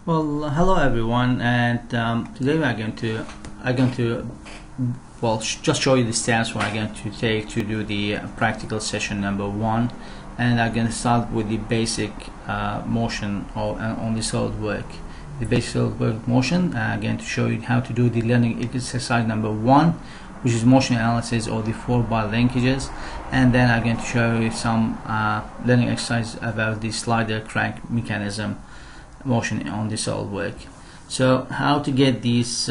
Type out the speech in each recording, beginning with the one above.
Well, hello everyone, and today we are going to just show you the steps we're going to take to do the practical session number 1, and I'm going to start with the basic motion on the SolidWorks. The basic SolidWorks motion. I'm going to show you how to do the learning exercise number 1, which is motion analysis or the 4-bar linkages, and then I'm going to show you some learning exercise about the slider crank mechanism motion on the SolidWorks. So how to get these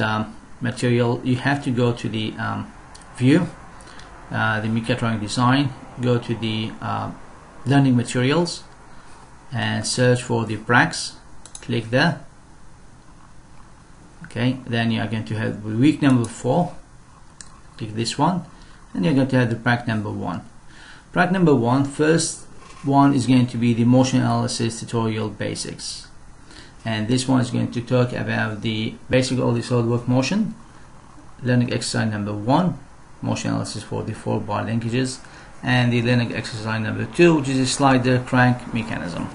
material? You have to go to the view, the Mechatronic design, go to the learning materials and search for the PRACS. Click there. Okay, then you are going to have week number 4. Click this one, and you're going to have the PRACS number 1. PRACS number 1, first one is going to be the motion analysis tutorial basics. And this one is going to talk about the basic of the SolidWorks motion, learning exercise number 1, motion analysis for the 4-bar linkages, and the learning exercise number 2, which is a slider crank mechanism.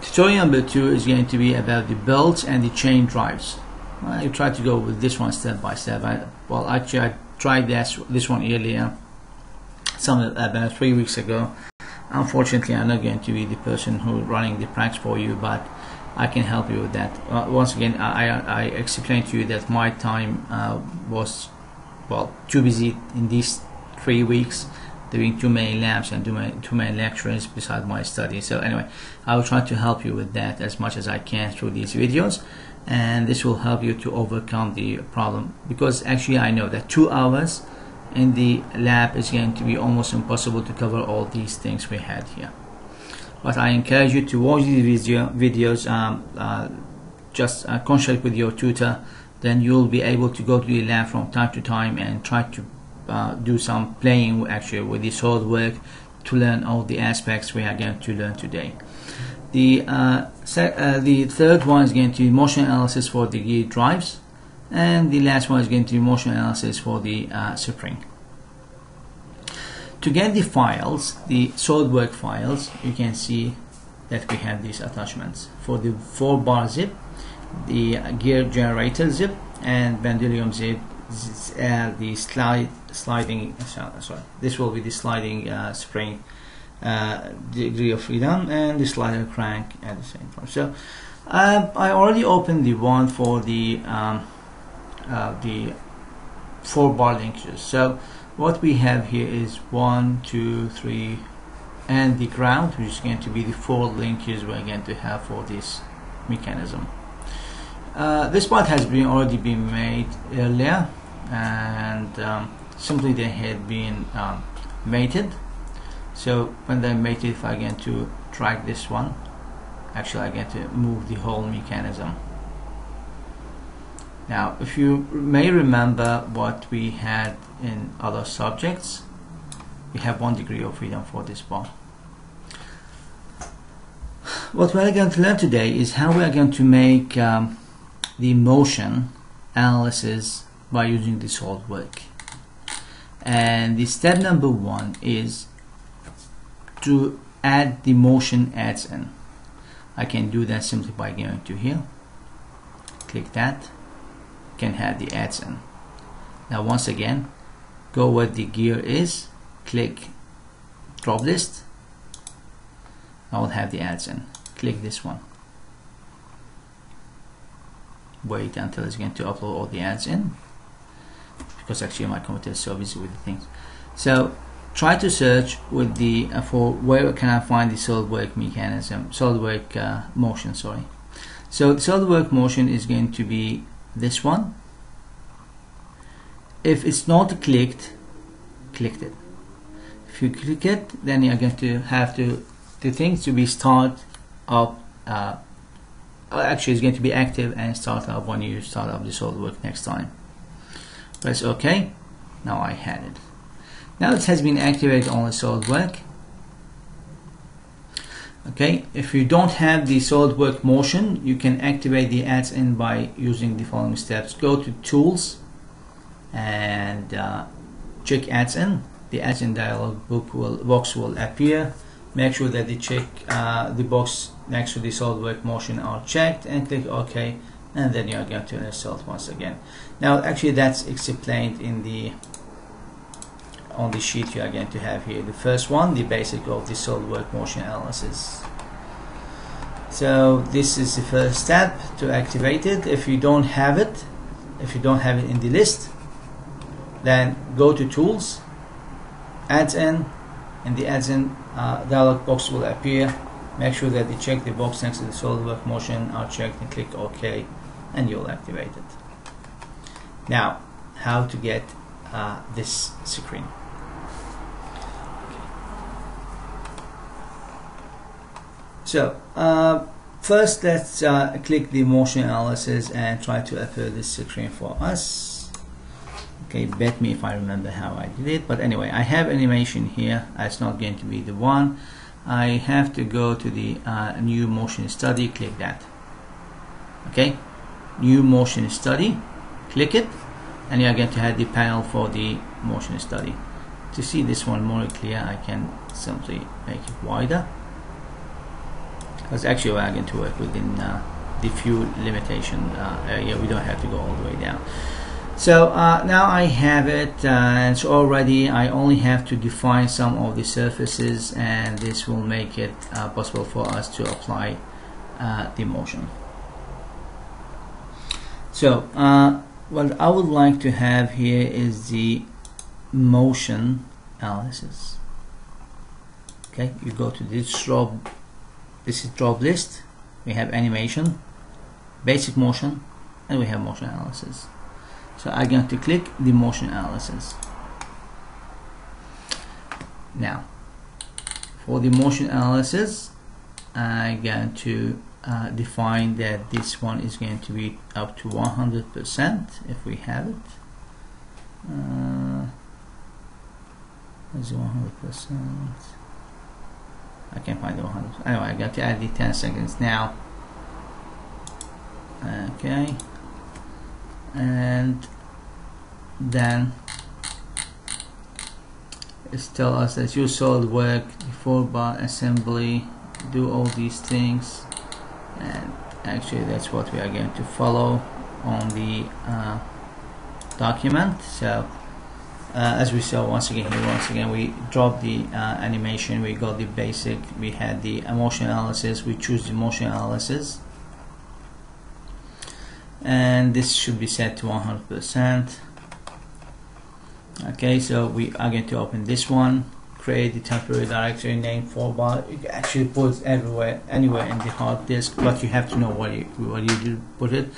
Tutorial number 2 is going to be about the belts and the chain drives. I tried to go with this one step by step. Actually I tried this one earlier, about 3 weeks ago. Unfortunately, I'm not going to be the person who's running the PRACS for you, but I can help you with that. Once again, I explained to you that my time was too busy in these 3 weeks, doing too many labs and too many lectures beside my study. So anyway, I will try to help you with that as much as I can through these videos, and this will help you to overcome the problem, because actually I know that 2 hours in the lab is going to be almost impossible to cover all these things we had here. But I encourage you to watch these videos, just consult with your tutor, then you'll be able to go to the lab from time to time and try to do some playing actually with the SolidWorks to learn all the aspects we are going to learn today. The third one is going to be motion analysis for the gear drives, and the last one is going to be motion analysis for the spring. To get the files, the SolidWorks files, you can see that we have these attachments for the 4-bar zip, the gear generator zip, and pendulum zip. The sliding. Sorry, this will be the sliding spring degree of freedom, and the slider crank at the same time. So I already opened the one for the 4-bar linkages. So what we have here is 1, 2, 3, and the ground, which is going to be the 4 linkages we're going to have for this mechanism. This part has already been made earlier, and simply they had been mated. So when they're mated, if I get to drag this one, actually I get to move the whole mechanism. Now, if you may remember what we had in other subjects, we have 1 degree of freedom for this bar. What we are going to learn today is how we are going to make the motion analysis by using the SolidWorks. And the step number 1 is to add the motion adds in. I can do that simply by going to here, click that, can have the adds in. Now once again, go where the gear is, click drop list, I will have the adds in. Click this one, wait until it's going to upload all the adds in, because actually my computer is so busy with the things. So try to search with the for where can I find the SolidWorks mechanism, SolidWorks motion, sorry. So the SolidWorks motion is going to be this one. If it's not clicked, click it. If you click it, then you're going to have the things to be start up. Actually, it's going to be active and start up when you start up the SolidWorks next time. Press OK. Now I had it. Now it has been activated on the SolidWorks. Okay, if you don't have the SolidWorks motion, you can activate the adds in by using the following steps. Go to Tools and check adds in. The adds in dialog box will appear. make sure that the box next to the SolidWorks motion are checked, and click OK, and then you are going to install it once again. Now actually that's explained in on the sheet you are going to have here. The first one, the basic of the SolidWorks motion analysis. So this is the first step to activate it. If you don't have it in the list, then go to Tools, Adds In. In the Adds In dialog box will appear. Make sure that you check the box next to the SolidWorks motion are checked, and click OK, and you'll activate it. Now, how to get this screen? So first let's click the motion analysis and try to appear this screen for us. Okay, bet me if I remember how I did it, but anyway, I have animation here. It's not going to be the one. I have to go to the new motion study, click that. Okay, new motion study, click it, and you're going to have the panel for the motion study. To see this one more clear, I can simply make it wider, because actually we're going to work within the few limitation area. We don't have to go all the way down. So now I have it, and so already I only have to define some of the surfaces, and this will make it possible for us to apply the motion. So what I would like to have here is the motion analysis. Okay, you go to this drop. This is drop list. We have animation, basic motion, and we have motion analysis. So I'm going to click the motion analysis. Now, for the motion analysis, I'm going to define that this one is going to be up to 100% if we have it. Is 100%? I can't find the 100%. Anyway, I got to add the 10 seconds now. Okay, and then it's tell us that you SolidWorks, the 4-bar assembly, do all these things, and actually that's what we are going to follow on the document. So as we saw once again we dropped the animation, we got the basic, we had the motion analysis, we choose the motion analysis, and this should be set to 100%. Okay, so we are going to open this one, create the temporary directory, name 4-bar. You can actually put it everywhere, anywhere in the hard disk, but you have to know where you put it.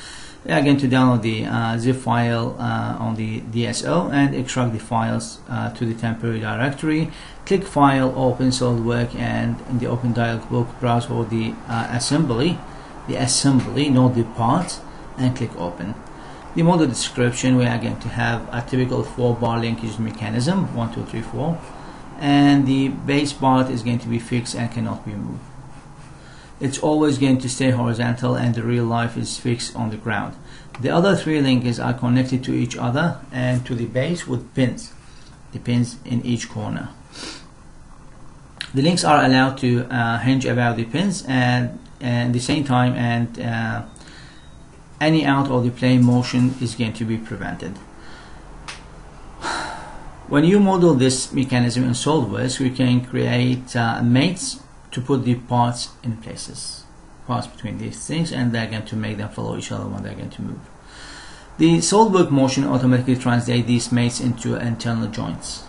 We are going to download the zip file on the DSO and extract the files to the temporary directory. Click File, Open SolidWorks, and in the Open dialog book, browse for the assembly, not the parts, and click Open. The model description, we are going to have a typical 4-bar linkage mechanism, 1, 2, 3, 4, and the base part is going to be fixed and cannot be moved. It's always going to stay horizontal, and the real life is fixed on the ground. The other 3 links are connected to each other and to the base with pins, the pins in each corner. The links are allowed to hinge about the pins and at the same time, and any out of the plane motion is going to be prevented. When you model this mechanism in SolidWorks, we can create mates to put the parts in places, parts between these things, and they're going to make them follow each other when they're going to move. The SolidWorks motion automatically translates these mates into internal joints.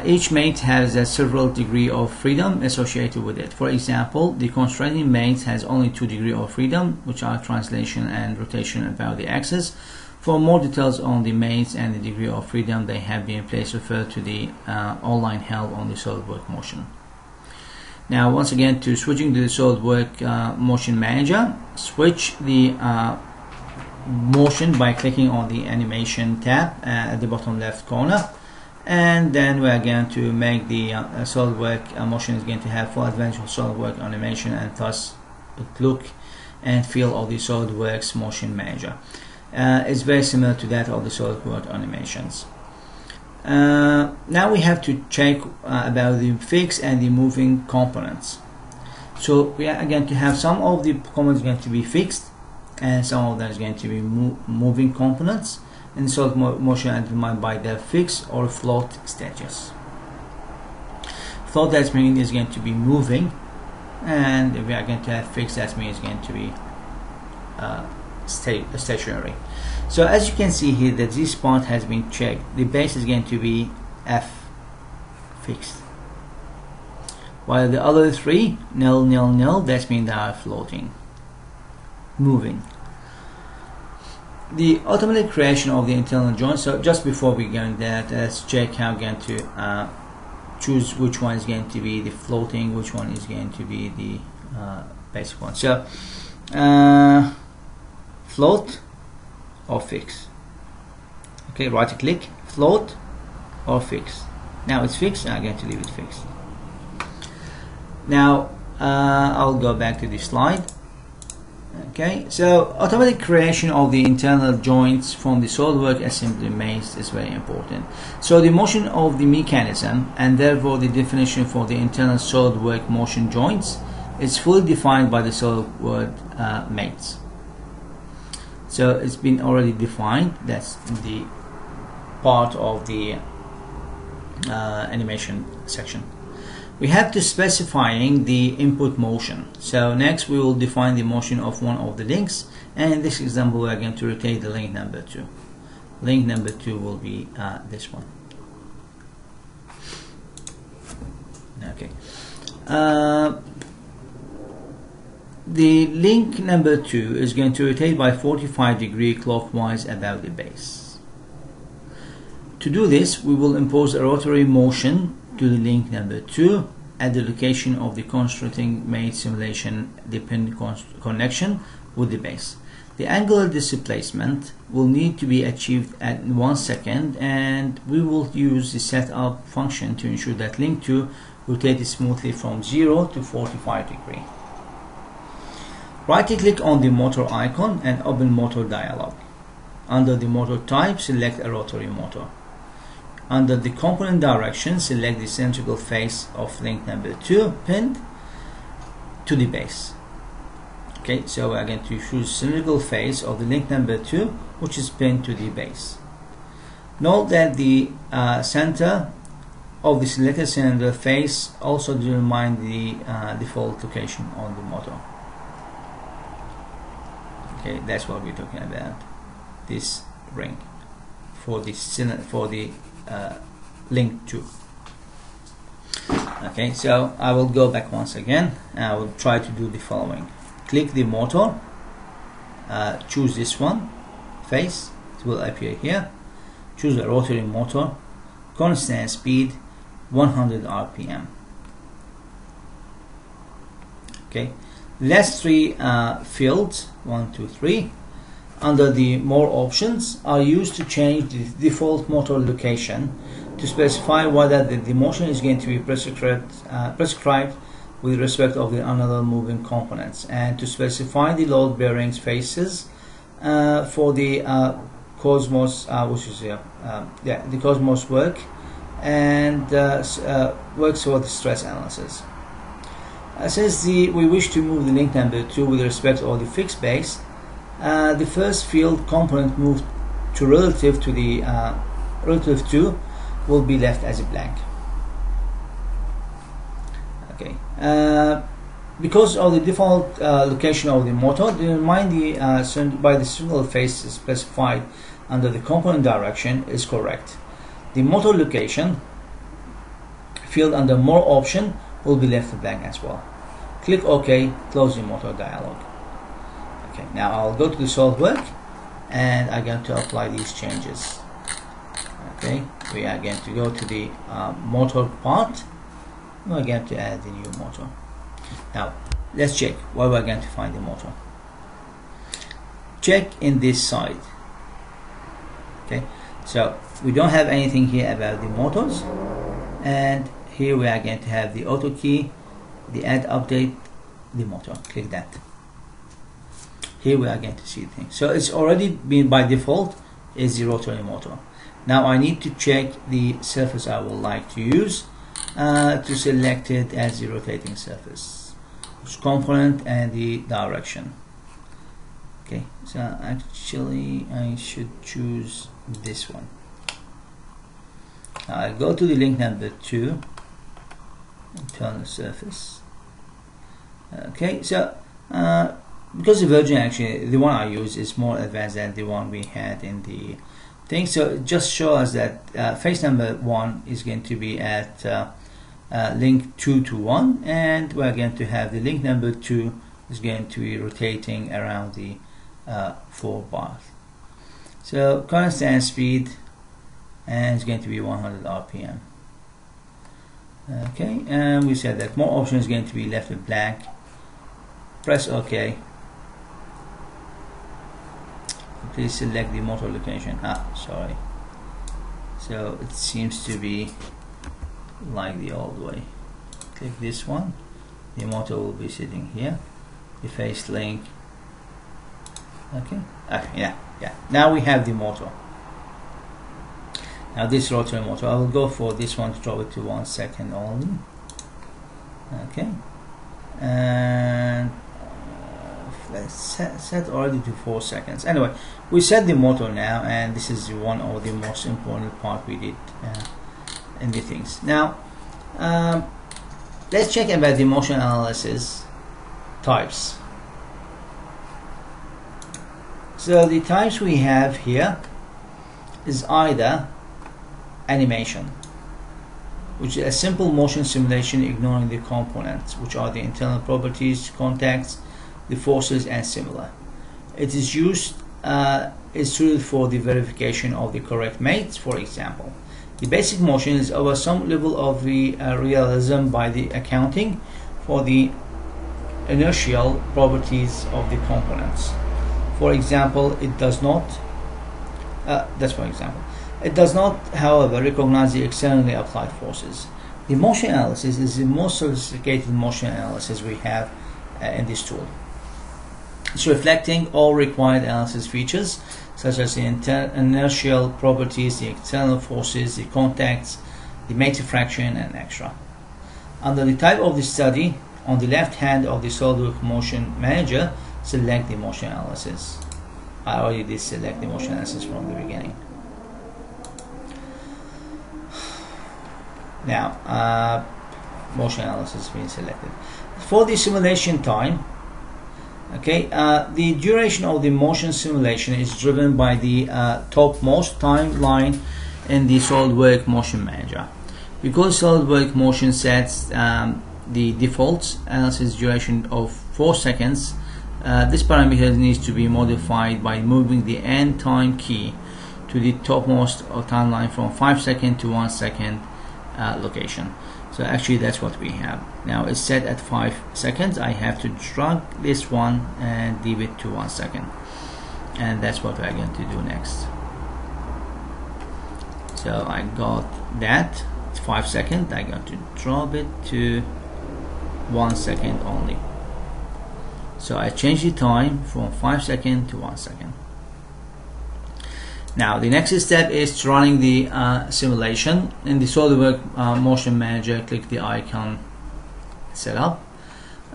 Each mate has a several degree of freedom associated with it. For example, the constraining mate has only 2 degrees of freedom, which are translation and rotation about the axis. For more details on the mates and the degree of freedom they have been placed, refer to the online help on the SolidWorks motion. Now, once again, to switching to the SolidWorks motion manager, switch the motion by clicking on the animation tab at the bottom left corner. And then we are going to make the SolidWorks motion is going to have full advantage of SolidWorks animation, and thus look and feel of the SolidWorks motion manager. It's very similar to that of the SolidWorks animations. Now we have to check about the fixed and the moving components. So we are going to have some of the components going to be fixed and some of them is going to be moving components, and solid motion are determined by their fixed or float stages. Float, that means is going to be moving, and if we are going to have fixed, that means it's going to be stationary. So as you can see here that this part has been checked, the base is going to be F, fixed, while the other three, nil, nil, nil, that means they are floating, moving. The automatic creation of the internal joint. So just before we go into that, let's check how we're going to choose which one is going to be the floating, which one is going to be the basic one. So float or fix. Okay, right click, float or fix. Now it's fixed, I'm going to leave it fixed. Now I'll go back to the slide. Okay, so automatic creation of the internal joints from the SolidWorks assembly maze is very important. So the motion of the mechanism, and therefore the definition for the internal SolidWorks motion joints, is fully defined by the SolidWorks maze. So it's been already defined. That's the part of the animation section. We have to specifying the input motion. So next we will define the motion of one of the links, and in this example we are going to rotate the link number 2. Link number 2 will be this one. Okay. The link number 2 is going to rotate by 45 degrees clockwise about the base. To do this, we will impose a rotary motion to the link number 2 at the location of the constructing made simulation dependent connection with the base. The angular displacement will need to be achieved at 1 second, and we will use the setup function to ensure that link 2 rotates smoothly from 0 to 45 degrees. Right click on the motor icon and open motor dialog. Under the motor type, select a rotary motor. Under the component direction, select the cylindrical face of link number 2 pinned to the base. Okay, so we are going to choose cylindrical face of the link number 2, which is pinned to the base. Note that the center of the selected cylinder face also determines the default location on the motor. Okay, that's what we're talking about. This ring for the link 2. Okay, so I will go back once again and I will try to do the following. Click the motor, choose this one, face, it will appear here. Choose a rotary motor, constant speed 100 RPM. Okay, last 3 fields, 1, 2, 3, under the more options are used to change the default motor location to specify whether the motion is going to be prescribed with respect of the another moving components, and to specify the load bearings faces for the Cosmos, which is the Cosmos work, and works for the stress analysis. Since we wish to move the link number 2 with respect to the fixed base, the first field component moved to relative to the relative to will be left as a blank. Okay, because of the default location of the motor, determine by the single face specified under the component direction is correct. The motor location field under more option will be left blank as well. Click OK, close the motor dialog. Okay, now I'll go to the SolidWorks and I'm going to apply these changes. Okay, we are going to go to the motor part. We're going to add the new motor. Now let's check where we're going to find the motor. Check in this side. Okay, so we don't have anything here about the motors, and here we are going to have the auto key, the add update, the motor. Click that. Here we are going to see the thing. So it's already been by default is the rotary motor. Now I need to check the surface I would like to use to select it as the rotating surface, which component and the direction. Okay, so actually I should choose this one. Now I go to the link number 2, internal surface. Okay, so because the version, actually the one I use is more advanced than the one we had in the thing, so it just shows us that face number 1 is going to be at link 2 to 1, and we're going to have the link number 2 is going to be rotating around the 4 bars. So current stand speed, and it's going to be 100 RPM. Okay, and we said that more option is going to be left with blank. Press OK. Please select the motor location. Sorry. So it seems to be like the old way. Click this one. The motor will be sitting here. The face link. Okay. Yeah. Now we have the motor. Now this rotary motor, I will go for this one to drop it to 1 second only. Okay. And let's set already to 4 seconds. Anyway, we set the motor now, and this is one of the most important part we did in the things. Now let's check about the motion analysis types. So the types we have here is either animation, which is a simple motion simulation ignoring the components, which are the internal properties, contacts, the forces, and similar. It is used is suited for the verification of the correct mates. For example, the basic motion is over some level of the realism by the accounting for the inertial properties of the components. For example, it does not it does not, however, recognize the externally applied forces. The motion analysis is the most sophisticated motion analysis we have in this tool. It's reflecting all required analysis features, such as the inertial properties, the external forces, the contacts, the matrix fraction, and extra. Under the type of the study, on the left hand of the SolidWorks Motion Manager, select the motion analysis. I already did select the motion analysis from the beginning. Now, motion analysis being selected. For the simulation time, okay, the duration of the motion simulation is driven by the topmost timeline in the SolidWorks Motion Manager. Because SolidWorks Motion sets the default analysis duration of 4 seconds, this parameter needs to be modified by moving the end time key to the topmost timeline from 5 seconds to 1 second location. So actually that's what we have. Now it's set at 5 seconds. I have to drag this one and leave it to 1 second. And that's what we're going to do next. So I got that. It's 5 seconds. I'm going to drop it to 1 second only. So I change the time from 5 seconds to 1 second. Now the next step is running the simulation. In the SolidWorks Motion Manager, click the icon Setup.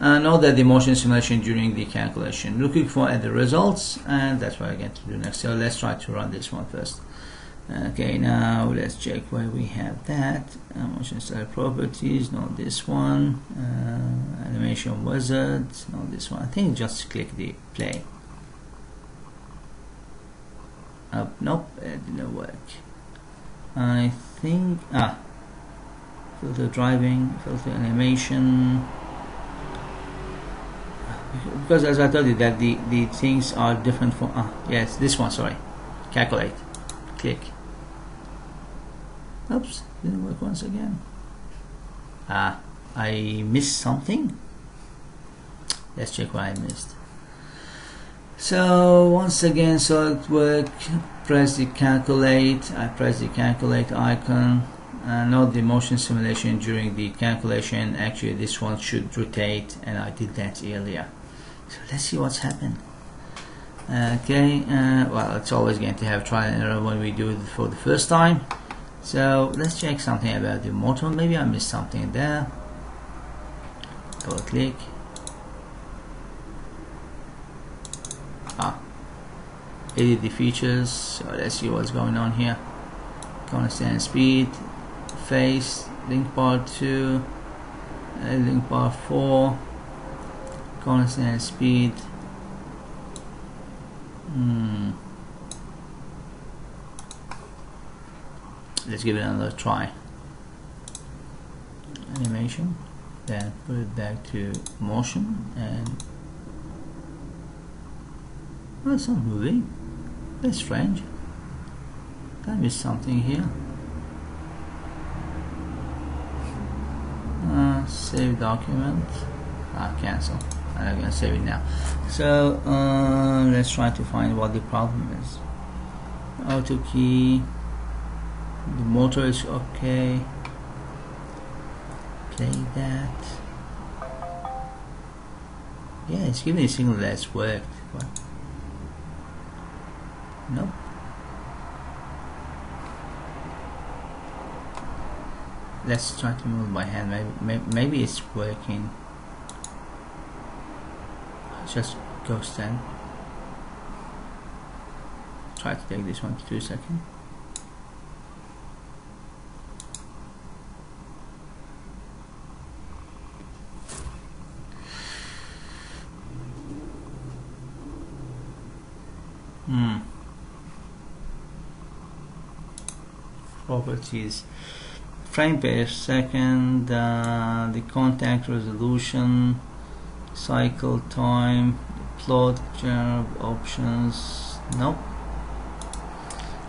Note that the motion simulation during the calculation. Looking for the results, and that's what I'm going to do next. So let's try to run this one first. Okay, now let's check where we have that. Motion style properties, not this one. Animation wizard, not this one. I think just click the play. Nope, it didn't work. I think filter driving, filter animation. Because as I told you that the things are different from yes, this one, sorry. Calculate. Click. Oops, didn't work once again. I missed something. Let's check what I missed. So once again, SolidWorks, press the calculate. I press the calculate icon. Note the motion simulation during the calculation. Actually, this one should rotate, and I did that earlier. So let's see what's happened. Okay, well, it's always going to have trial and error when we do it for the first time. So let's check something about the motor. Maybe I missed something there. Double click. Edit the features. So let's see what's going on here. Constant speed, phase, link part 2, link part 4, constant speed. Let's give it another try. Animation, then put it back to motion, and well, it's not moving. That's strange. That is something here. Save document. Cancel. I'm gonna save it now. So let's try to find what the problem is. Auto key. The motor is okay. Play that. Yeah, it's giving me a signal that's worked, but nope. Let's try to move by hand. Maybe it's working. Just go stand. Try to take this one to 2 seconds. Properties. Frame per second, the contact resolution, cycle time, plot, general options. Nope.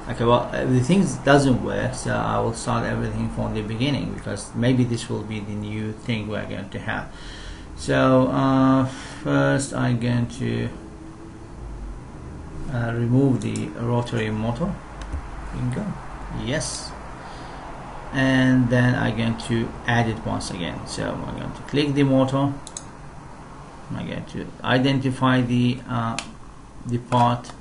Okay, well, everything doesn't work, so I will start everything from the beginning, because maybe this will be the new thing we're going to have. So first I'm going to remove the rotary motor. Bingo. Yes. And then I'm going to add it once again. So I'm going to click the motor. I'm going to identify the part.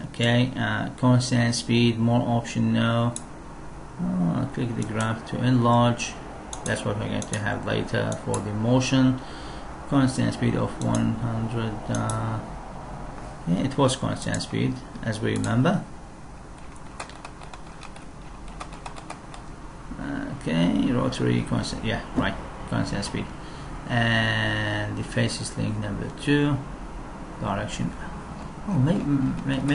Okay, constant speed, more option, no. Click the graph to enlarge. That's what we're going to have later for the motion. Constant speed of 100. Yeah, it was constant speed, as we remember. Okay, rotary constant, yeah, right, constant speed. And the phase is link number 2. Direction. Oh, maybe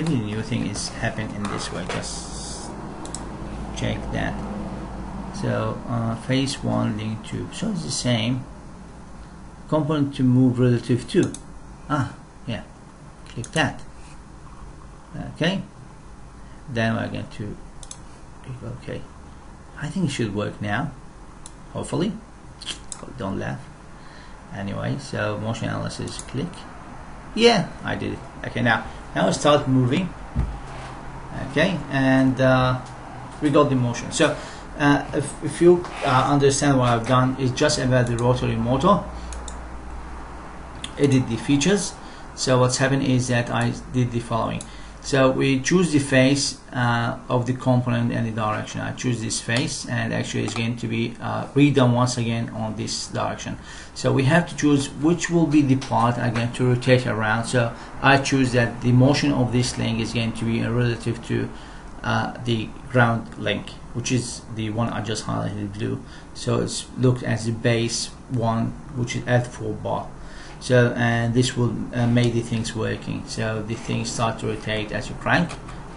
the new thing is happening in this way. Just check that. So phase 1, link 2. So it's the same. Component to move relative to. Yeah. Click that. Okay. Then we're going to click OK. I think it should work now. Hopefully. Don't laugh. Anyway, so motion analysis, click. Yeah, I did it. Okay, now start moving. Okay, and we got the motion. So if you understand what I've done, it's just about the rotary motor. Edit the features. So what's happened is that I did the following. So we choose the face of the component and the direction. I choose this face, and actually it's going to be redone once again on this direction. So we have to choose which will be the part I'm going to rotate around. So I choose that the motion of this link is going to be relative to the ground link, which is the one I just highlighted blue. So it's looked as the base one, which is L4 bar. So and this will make the things working. So the things start to rotate as you crank,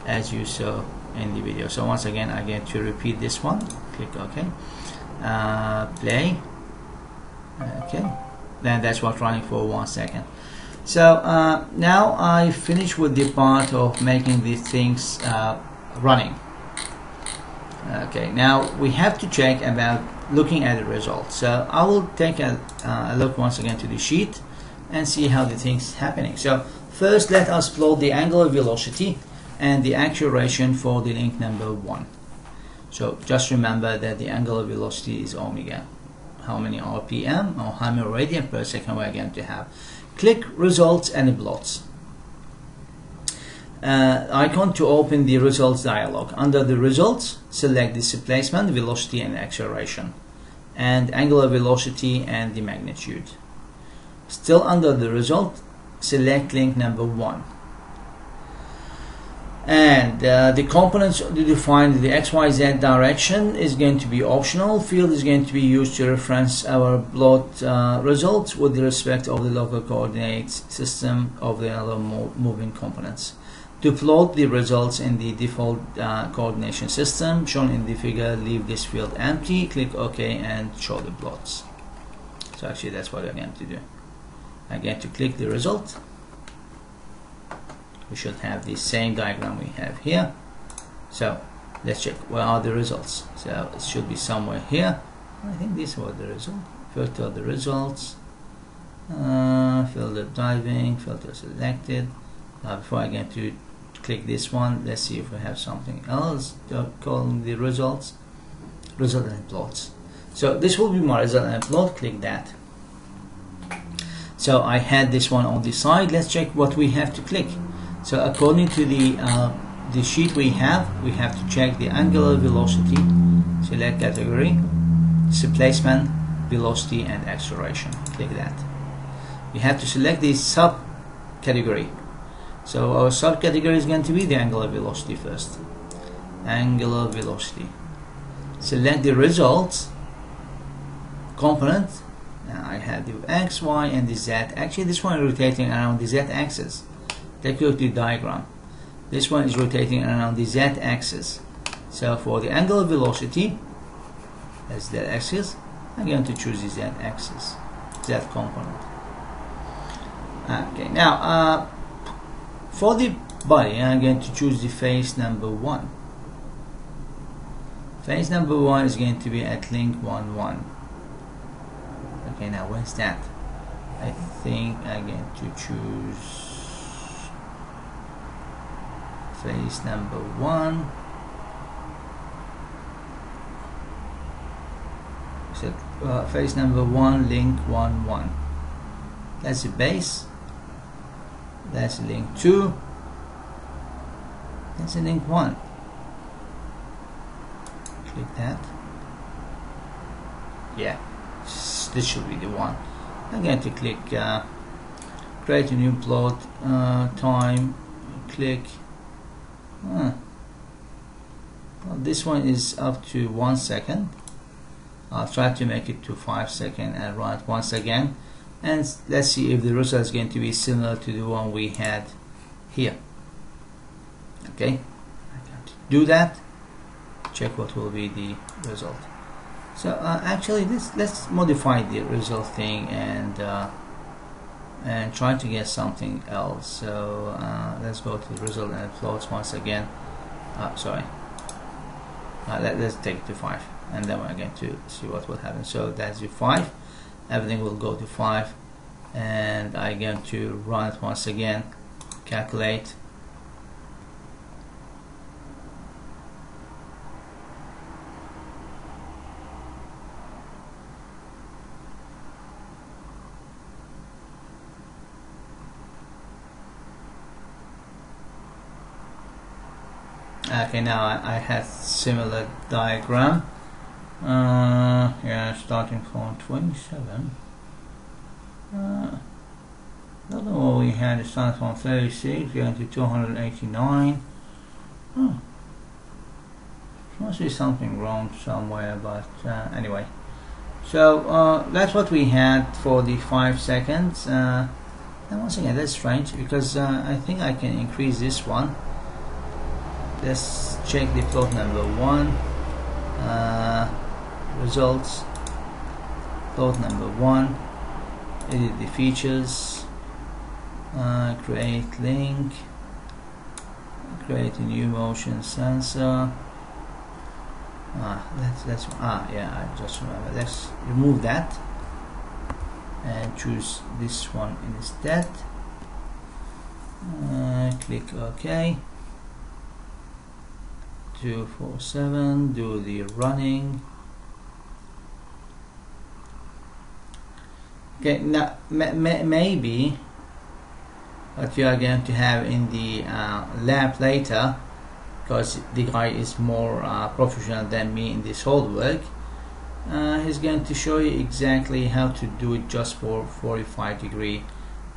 as you saw in the video. So once again, I'm going to repeat this one. Click OK. Play. Okay. Then that's what's running for 1 second. So now I finish with the part of making these things running. Okay. Now we have to check about looking at the results. So I will take a look once again to the sheet and see how the thing's happening. So first let us plot the angular velocity and the acceleration for the link number 1. So just remember that the angular velocity is omega. how many RPM or how many radian per second we're going to have. Click results and plots. Icon to open the results dialog. Under the results, select displacement, velocity and acceleration, and angular velocity and the magnitude. Still under the result, select link number 1. And the components to define the XYZ direction is going to be optional. Field is going to be used to reference our plot results with respect of the local coordinate system of the other moving components. To plot the results in the default coordination system shown in the figure, leave this field empty, click OK and show the plots. So actually that's what I'm going to do. I'm going to click the result. We should have the same diagram we have here. So let's check where are the results. So it should be somewhere here. I think this was the result. Filter the results. Filter driving. Filter selected. Before I get to click this one, let's see if we have something else calling the results. Result and plots. So this will be my result and plot. Click that. So I had this one on the side. Let's check what we have to click. So according to the sheet we have to check the angular velocity, select category, displacement, velocity and acceleration. Click that. We have to select the subcategory. So our subcategory is going to be the angular velocity first. Angular velocity. Select the results component. Now I have the X, Y and the Z. Actually this one is rotating around the Z axis. Take a look at the diagram. This one is rotating around the Z axis. So for the angular velocity, that's Z axis, I'm going to choose the Z axis, Z component. Okay, now for the body, I'm going to choose the phase number 1. Phase number 1 is going to be at link 1, 1. Okay, now where's that? I think I'm going to choose phase number 1. So phase number 1, link 1, 1. That's the base. That's link 2. That's link 1. Click that. Yeah, this should be the one. I'm going to click create a new plot, time, click. Well, this one is up to 1 second. I'll try to make it to 5 seconds and run it once again, and let's see if the result is going to be similar to the one we had here. Okay, I'm going to do that. Check what will be the result. So actually let's modify the result thing and try to get something else. So let's go to the result and plots once again. Sorry, let's take it to 5, and then we're going to see what will happen. So that's the 5. Everything will go to 5, and I'm going to run it once again. Calculate. Okay, now I have similar diagram. Yeah, starting from 27. I don't know what we had. It started from 36 going to 289. Must be something wrong somewhere, but anyway. So that's what we had for the 5 seconds. And once again, that's strange because I think I can increase this one. Let's check the plot number 1. Results. Plot number 1. Edit the features. Create link. Create a new motion sensor. Yeah, I just remember. Let's remove that and choose this one instead. Click OK. 247, do the running. Okay, now maybe what you are going to have in the lab later, because the guy is more professional than me in this whole work, he's going to show you exactly how to do it just for 45°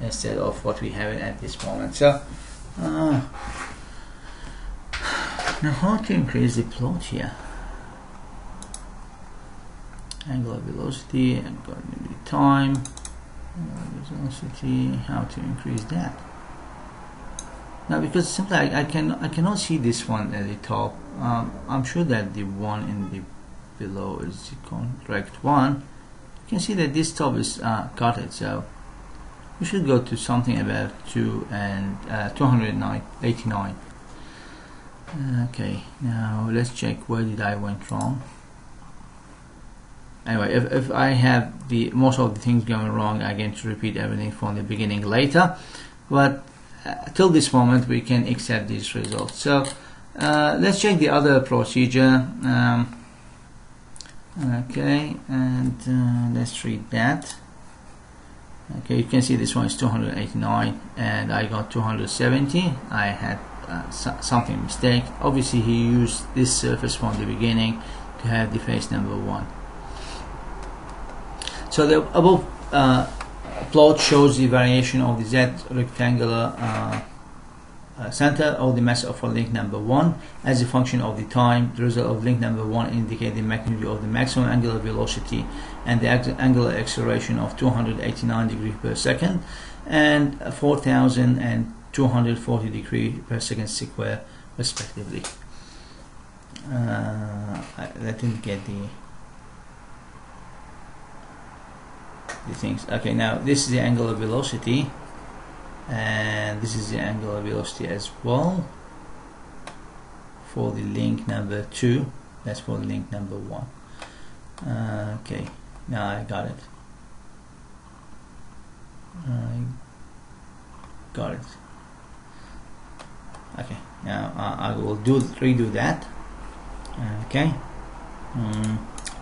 instead of what we have at this moment. So now how to increase the plot here? Angular velocity, and got maybe time, velocity, how to increase that. Now because simply I cannot see this one at the top. I'm sure that the one in the below is the correct one. You can see that this top is cutted, so we should go to something about 289. Okay, now let's check where did I went wrong. Anyway, if I have the most of the things going wrong, I'm going to repeat everything from the beginning later, but till this moment we can accept these results. So let's check the other procedure. Okay, and let's read that. Okay, you can see this one is 289 and I got 270. I had something mistake. Obviously he used this surface from the beginning to have the face number 1. So the above plot shows the variation of the Z rectangular center of the mass of link number 1 as a function of the time. The result of link number 1 indicates the magnitude of the maximum angular velocity and the angular acceleration of 289 degrees per second and 4,000 and 240 degrees per second square respectively. I didn't get the things. Okay, now this is the angular velocity and this is the angular velocity as well for the link number 2. That's for the link number 1. Okay, now I got it. Okay, now I will redo that. Okay,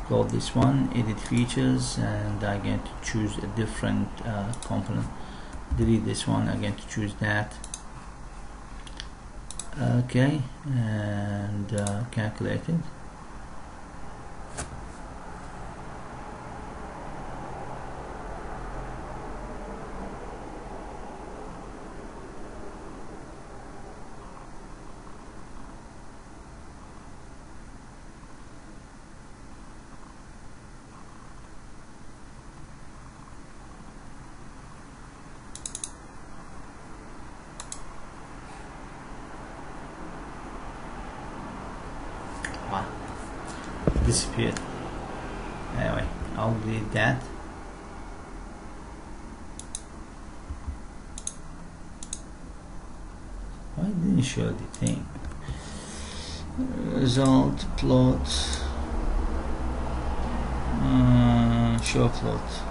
upload this one, edit features, and I'm going to choose a different component. Delete this one, I'm going to choose that. Okay, and calculate it. Disappeared. Anyway, I'll delete that. Why didn't it show the thing? Result plot. Show plot.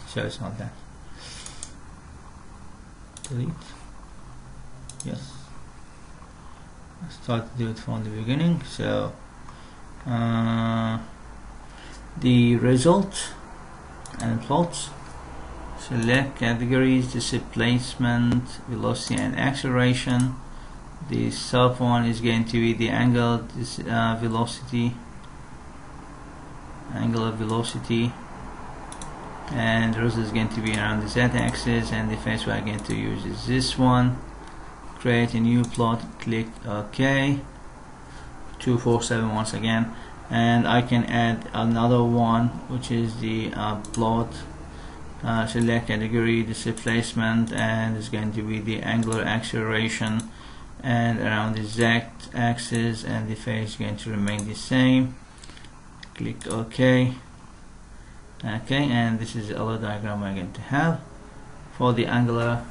So it's not that. Delete. Yes. Let's start to do it from the beginning. So the result and plots. Select categories, displacement, velocity, and acceleration. The sub one is going to be the angular velocity, and the result is going to be around the z-axis, and the face we are going to use is this one. Create a new plot, click OK. 247 once again, and I can add another one, which is the plot. Select category, displacement, and it's going to be the angular acceleration and around the z-axis, and the phase is going to remain the same. Click OK. Okay, and this is the other diagram we're going to have for the angular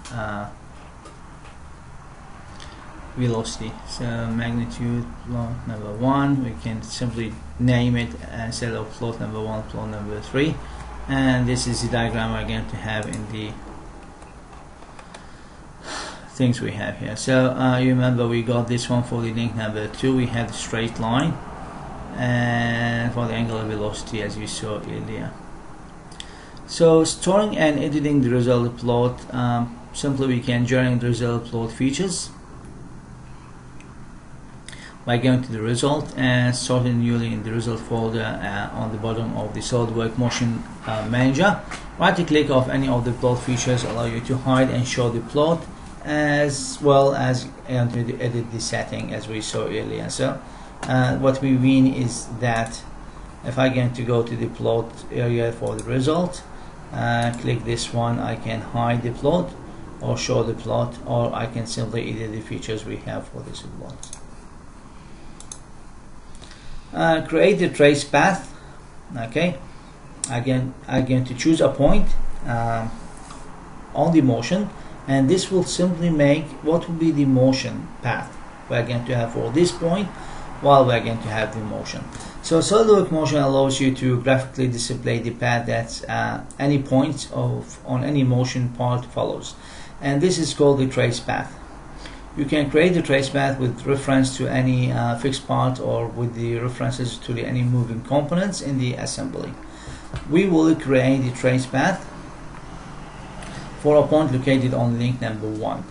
velocity. So magnitude plot number 1, we can simply name it instead of plot number 1, plot number 3. And this is the diagram we're going to have in the things we have here. So you remember we got this one for the link number 2. We have the straight line, and for the angular velocity, as we saw earlier. So storing and editing the result plot, simply we can generate the result plot features by going to the result and sorting newly in the result folder on the bottom of the SolidWorks Motion Manager. Right click of any of the plot features allow you to hide and show the plot, as well as to edit the setting as we saw earlier. So what we mean is that if I going to go to the plot area for the result, click this one, I can hide the plot or show the plot, or I can simply edit the features we have for this plot. Create the trace path. Okay, again I'm going to choose a point on the motion, and this will simply make what will be the motion path we're going to have for this point while we're going to have the motion. So SolidWorks Motion allows you to graphically display the path that any point on any motion part follows, and this is called the trace path. You can create the trace path with reference to any fixed part, or with the references to any moving components in the assembly. We will create the trace path for a point located on link number 1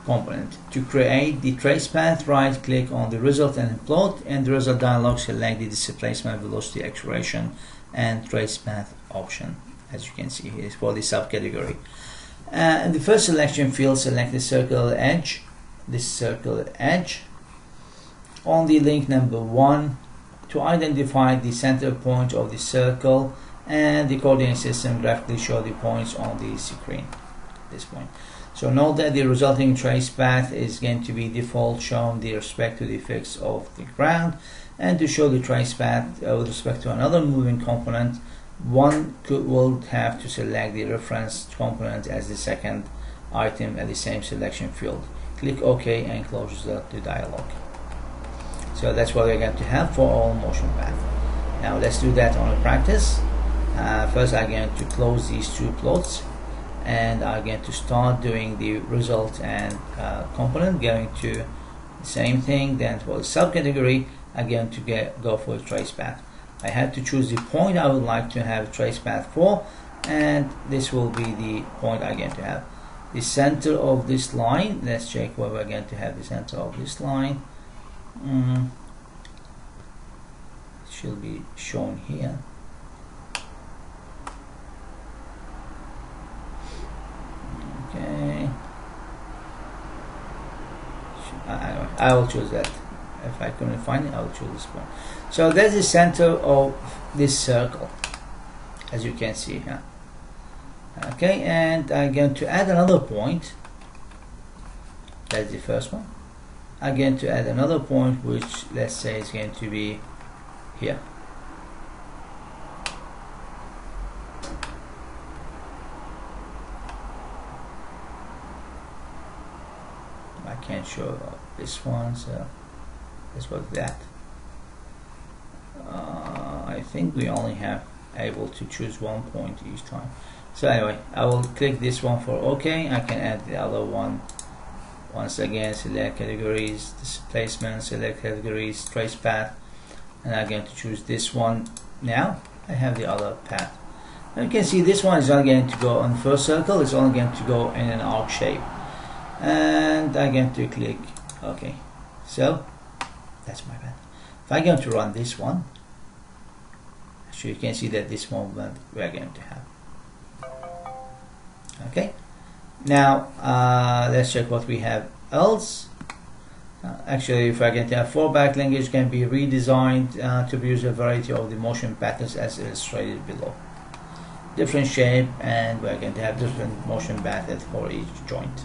component. To create the trace path, right click on the result and plot, and the result dialog select the displacement, velocity, acceleration and trace path option, as you can see here for the subcategory. In the first selection field, select the circle edge, this circle edge on the link number 1 to identify the center point of the circle, and the coordinate system graphically show the points on the screen at this point. So note that the resulting trace path is going to be default shown with respect to the fix of the ground, and to show the trace path with respect to another moving component, one will have to select the reference component as the second item at the same selection field. Click OK and close the dialog. So that's what we're going to have for all motion path. Now let's do that on a practice. First I'm going to close these two plots, and I'm going to start doing the result and component, going to the same thing. Then for the subcategory I'm going to go for a trace path. I have to choose the point I would like to have a trace path for, and this will be the point I'm going to have. The center of this line, let's check where we're going to have the center of this line. It should be shown here. Okay, I will choose that. If I couldn't find it, I will choose this one. So that's the center of this circle, as you can see here. Okay, and I'm going to add another point. That's the first one. I'm going to add another point, which let's say is going to be here. I can't show this one, so let's go with that. I think we only have able to choose one point each time. So anyway, I will click this one for OK. I can add the other one. Once again, select categories, displacement, select categories, trace path, and I'm going to choose this one. Now I have the other path. And you can see this one is not going to go on the first circle, it's only going to go in an arc shape. And I'm going to click OK. So that's my path. If I'm going to run this one, so you can see that this movement we are going to have. Okay, now let's check what we have else. Actually, if I can tell, fallback language can be redesigned to produce a variety of the motion patterns as illustrated below. Different shape, and we're going to have different motion patterns for each joint.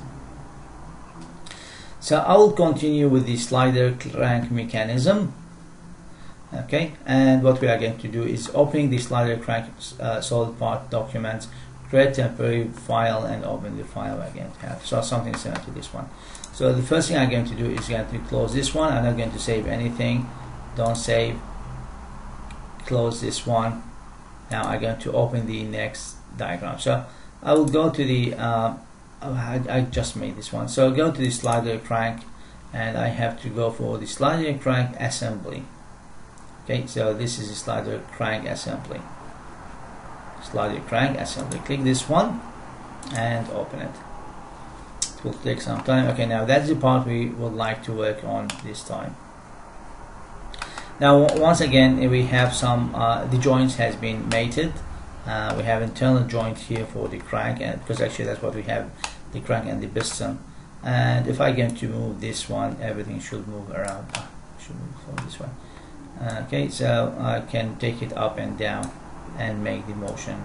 So I will continue with the slider crank mechanism. Okay, and what we are going to do is opening the slider crank solid part document, create temporary file, and open the file we're going to have. So something similar to this one. So the first thing I'm going to do is going to close this one. I'm not going to save anything. Don't save. Close this one. Now I'm going to open the next diagram. So I will go to the I just made this one. So go to the slider crank, and I have to go for the slider crank assembly. Okay, so this is the slider crank assembly. Slider crank assembly. Click this one and open it. It will take some time. Okay, now that's the part we would like to work on this time. Now once again we have some the joints has been mated. We have internal joint here for the crank, and because actually that's what we have, the crank and the piston. And if I get to move this one, everything should move around. Should move from this way. Okay, so I can take it up and down and make the motion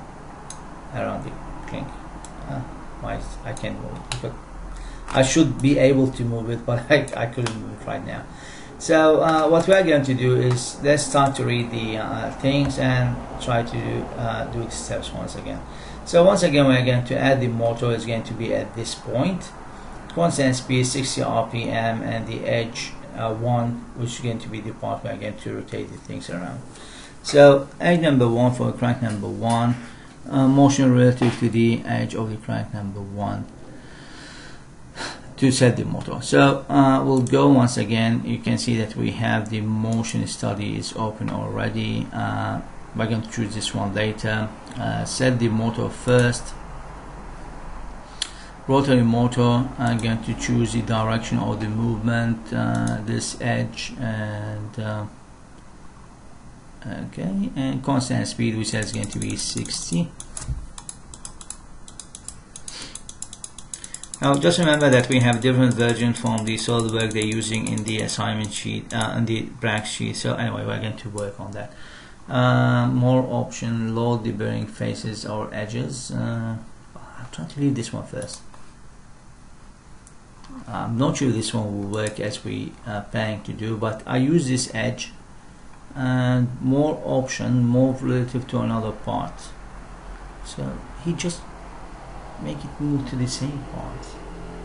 around the crank. I can't move it, but I should be able to move it, but I couldn't move it right now. So what we are going to do is, let's start to read the things and try to do the steps once again. So once again, we are going to add the motor. Is going to be at this point. Constant speed 60 RPM, and the edge 1, which is going to be the part we are going to rotate the things around. So edge number 1 for crank number 1, motion relative to the edge of the crank number 1. To set the motor. So we'll go once again. You can see that we have the motion study is open already. We're going to choose this one later. Set the motor first. Rotary motor, I'm going to choose the direction of the movement, this edge, and okay, and constant speed, which is going to be 60. Now just remember that we have different versions from the SolidWorks they're using in the assignment sheet, and the PRACS sheet. So anyway, we're going to work on that. More option, load the bearing faces or edges. I'm trying to leave this one first. I'm not sure this one will work as we are planning to do, but I use this edge, and more option, more relative to another part. So he just make it move to the same part.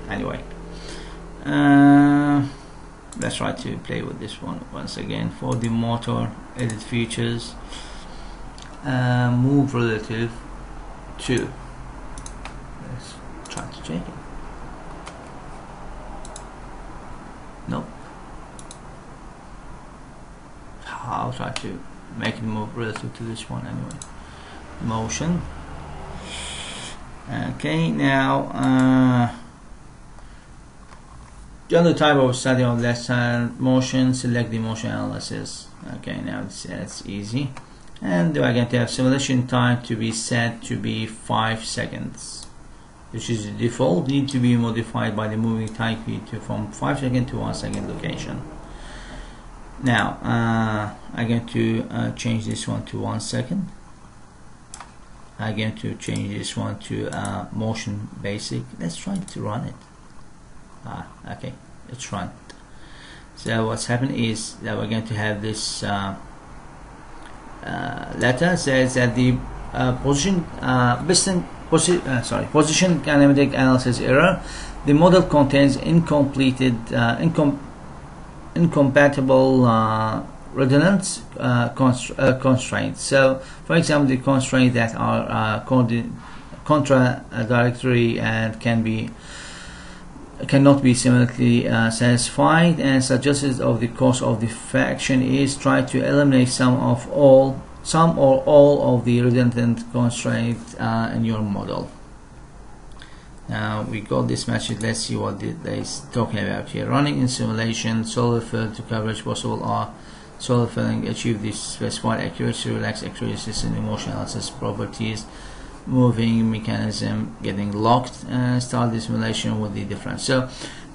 Anyway, let's try to play with this one once again. For the motor, edit features, move relative to. Let's try to check it. Nope. I'll try to make it move relative to this one anyway. Motion. Okay, now the type of study of left hand motion, select the motion analysis. Okay, now that's easy. And we're going to have simulation time to be set to be 5 seconds, which is the default. Need to be modified by the moving type key to from 5 seconds to 1 second location. Now I'm going to change this one to 1 second. I'm going to change this one to motion basic. Let's try to run it. Okay, let's run. So what's happened is that we're going to have this letter says that the position kinematic analysis error. The model contains incompatible redundant constraints. So for example, the constraints that are contradictory and cannot be similarly satisfied, and suggested of the course of the fraction is try to eliminate some or all of the redundant constraints in your model. Now we got this message. Let's see what they're talking about here. Running in simulation, solid fill to coverage possible are solid filling achieve the specified accuracy, relax accuracy and emotion analysis properties, moving mechanism getting locked, and start the simulation with the difference. So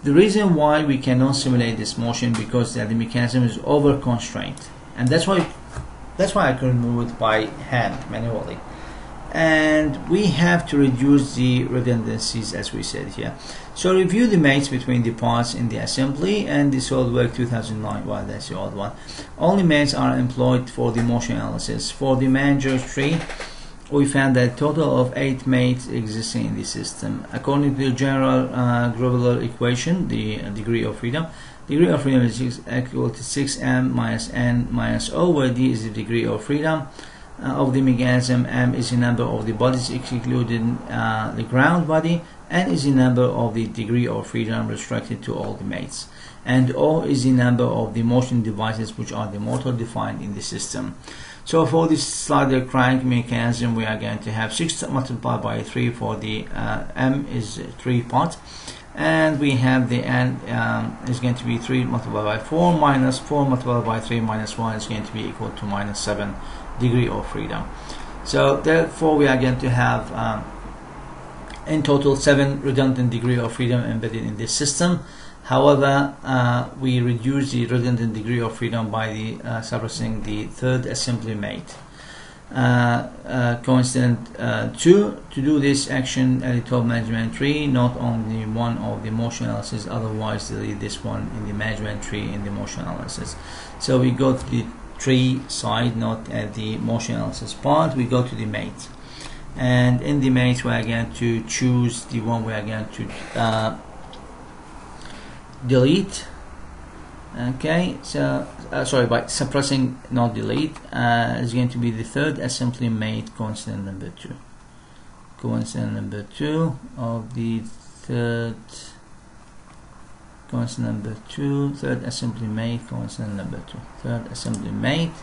the reason why we cannot simulate this motion because the mechanism is over constrained, and that's why I couldn't move it by hand manually, and we have to reduce the redundancies as we said here. So review the mates between the parts in the assembly and the SolidWorks 2009. Well, that's the old one. Only mates are employed for the motion analysis. For the manager tree, we found that a total of 8 mates existing in the system. According to the general Groveler equation, the degree of freedom is equal to 6m minus n minus o, where d is the degree of freedom of the mechanism, m is the number of the bodies excluding the ground body, N is the number of the degree of freedom restricted to all the mates, and O is the number of the motion devices which are the motor defined in the system. So for this slider crank mechanism, we are going to have 6 multiplied by 3 for the M is 3 parts, and we have the N is going to be 3 multiplied by 4 minus 4 multiplied by 3 minus 1 is going to be equal to minus 7 degree of freedom. So therefore we are going to have in total 7 redundant degree of freedom embedded in this system. However, we reduce the redundant degree of freedom by the suppressing the third assembly mate. Coincident 2, to do this action at the top management tree, not only one of the motion analysis, otherwise delete this one in the management tree in the motion analysis. So we go to the tree side, not at the motion analysis part. We go to the mate, and in the mate we are going to choose the one we are going to delete. Okay, so sorry, by suppressing, not delete, is going to be the third assembly mate, coincident number 2. Coincident number 2 of the third, coincident number 2, third assembly mate, coincident number 2, third assembly mate,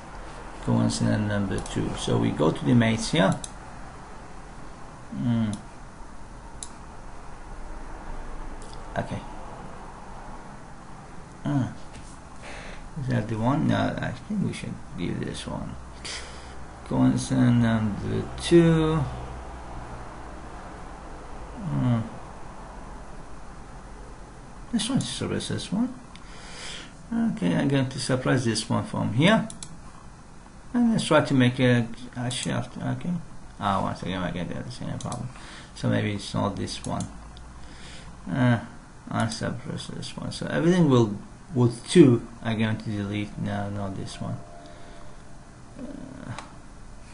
coincident number 2. So we go to the mates here. Okay. Is that the one? No, I think we should leave this one. Coincident number 2. Let's try to suppress this one. Okay, I'm going to suppress this one from here. And let's try to make a shaft. Okay. Once again I get the same problem. So maybe it's not this one. I'll suppress this one. So everything will with 2 I'm going to delete. No, not this one.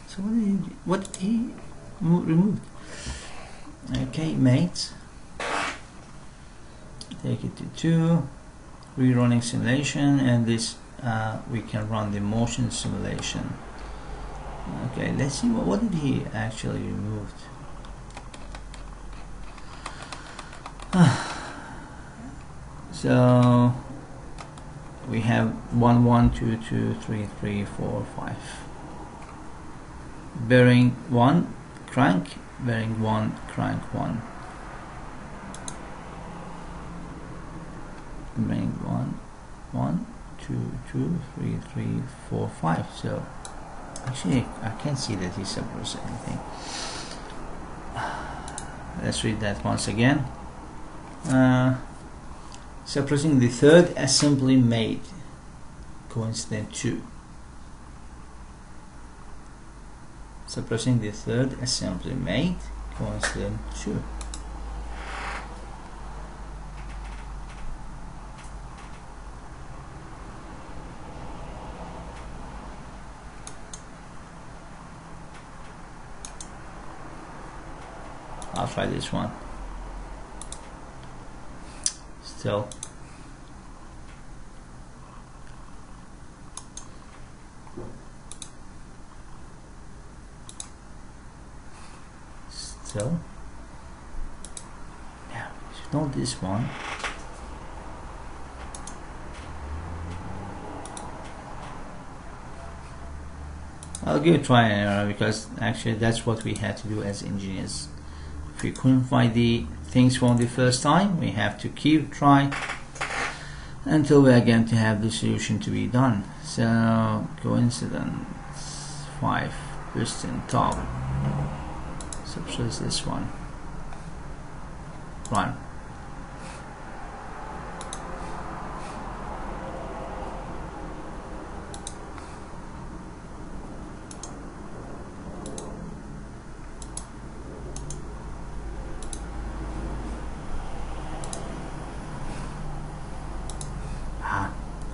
So what did he remove? Okay, mates. Take it to 2. Rerunning simulation, and this we can run the motion simulation. Okay, let's see what did he actually remove. So we have 1 1 2 2 3 3 4 5 bearing 1 crank, bearing 1 crank 1, bearing 1 1 2 2 3 3 4 5. So actually I can't see that he separates anything. Let's read that once again. Suppressing the third assembly mate, coincident 2. Suppressing the third assembly mate, coincident 2. I'll try this one. Still. Now, it's not this one. I'll give it a try and error, because actually that's what we had to do as engineers. If we couldn't find the things from the first time, we have to keep trying until we are going to have the solution to be done. So coincidence 5, piston top, suppress this one, run.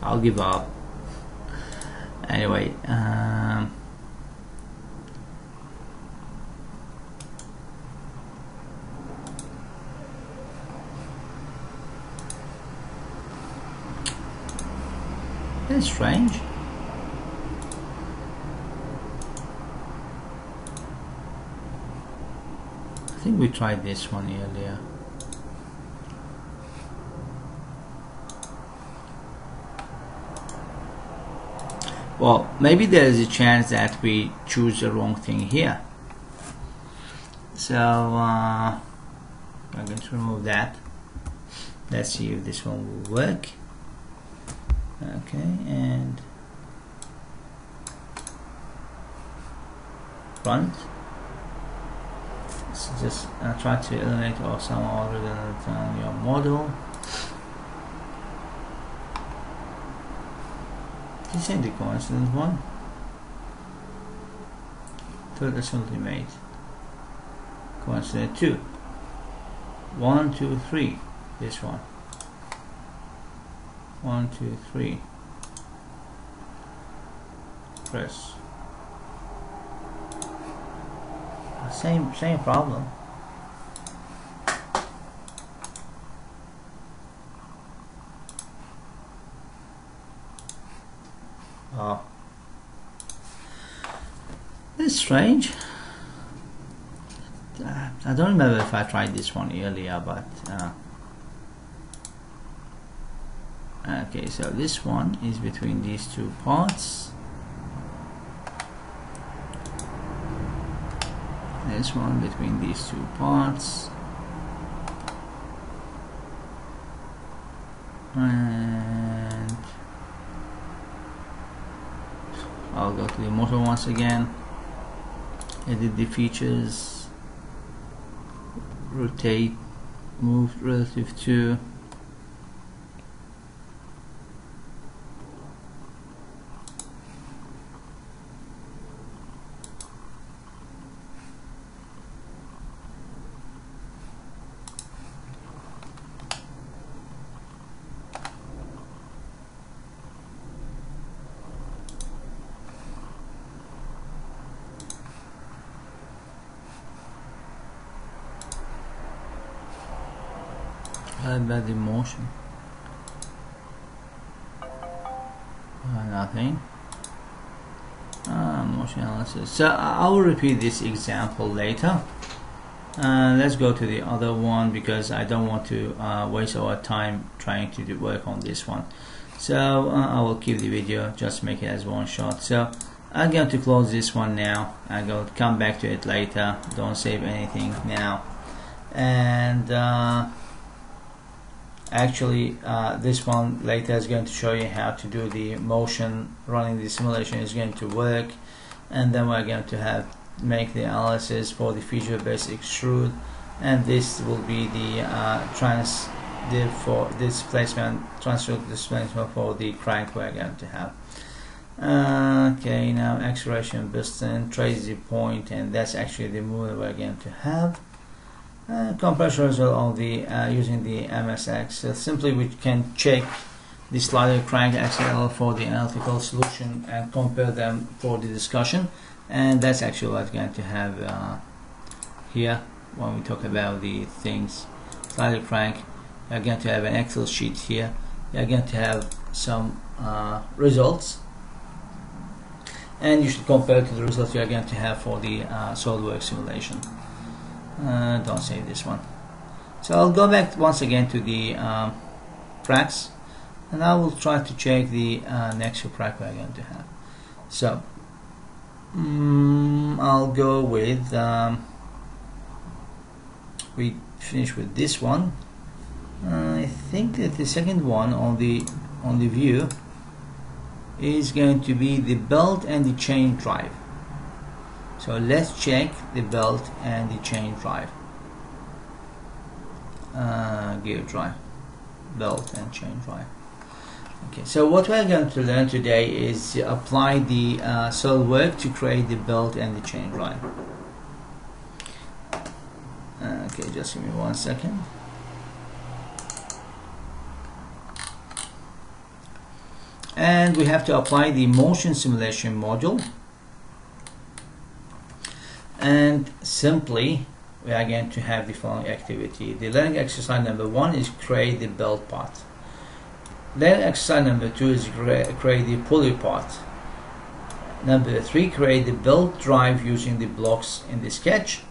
I'll give up. Anyway, that's strange. I think we tried this one earlier. Well, maybe there is a chance that we choose the wrong thing here. So I'm going to remove that. Let's see if this one will work. Okay, and run it. So just try to eliminate all some already on your model. This ain't the coincidence one. Third assembly made. Coincidence 2. 1, 2, 3. This one. 1, 2, 3. Press. Same problem. Oh, that's strange. I don't remember if I tried this one earlier, but okay, so this one is between these two parts. This one between these two parts, and I'll go to the motor once again, edit the features, rotate, move relative to, about the motion. Nothing. Motion analysis. So I will repeat this example later. Let's go to the other one because I don't want to waste our time trying to work on this one. So I will keep the video, just make it as one shot. So I'm going to close this one now. I'm going to come back to it later. Don't save anything now. And actually this one later is going to show you how to do the motion. Running the simulation is going to work, and then we're going to make the analysis for the feature based extrude, and this will be the for displacement, transfer displacement for the crank we're going to have. Okay, now acceleration piston, trace the point, and that's actually the movement we're going to have. Compression result on the using the MSX. So simply we can check the slider crank axle for the analytical solution and compare them for the discussion, and that's actually what we're going to have here when we talk about the things. Slider crank, you're going to have an Excel sheet here. You're going to have some results, and you should compare to the results you're going to have for the SolidWorks simulation. Don't save this one. So I'll go back once again to the PRACS, and I will try to check the next PRACS we're going to have. So I'll go with we finish with this one. I think that the second one on the view is going to be the belt and the chain drive. So let's check the belt and the chain drive, gear drive, belt and chain drive. Okay, so what we're going to learn today is to apply the SolidWorks to create the belt and the chain drive. Okay, just give me 1 second. And we have to apply the motion simulation module. And simply we are going to have the following activity. The learning exercise number 1 is create the belt part. Learning exercise number 2 is create the pulley part. Number 3, create the belt drive using the blocks in the sketch.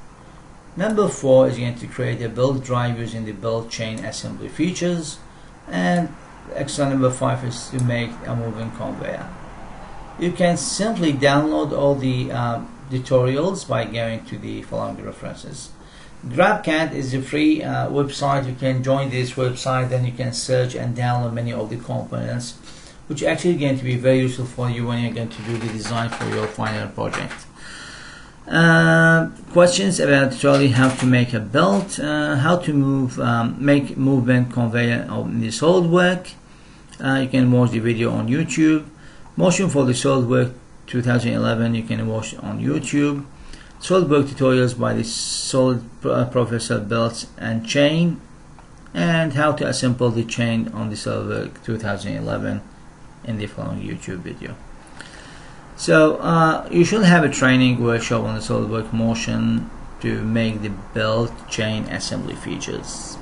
Number 4 is going to create a belt drive using the belt chain assembly features. And exercise number 5 is to make a moving conveyor. You can simply download all the tutorials by going to the following references. GrabCAD is a free website. You can join this website, then you can search and download many of the components, which are actually going to be very useful for you when you're going to do the design for your final project. Questions about tutorial: how to make a belt, how to make movement conveyor on the SolidWorks. You can watch the video on YouTube. Motion for the SolidWorks 2011, you can watch on YouTube. SolidWorks tutorials by the Solid Professor Belts and Chain, and how to assemble the chain on the SolidWorks 2011 in the following YouTube video. So you should have a training workshop on the SolidWorks Motion to make the belt chain assembly features.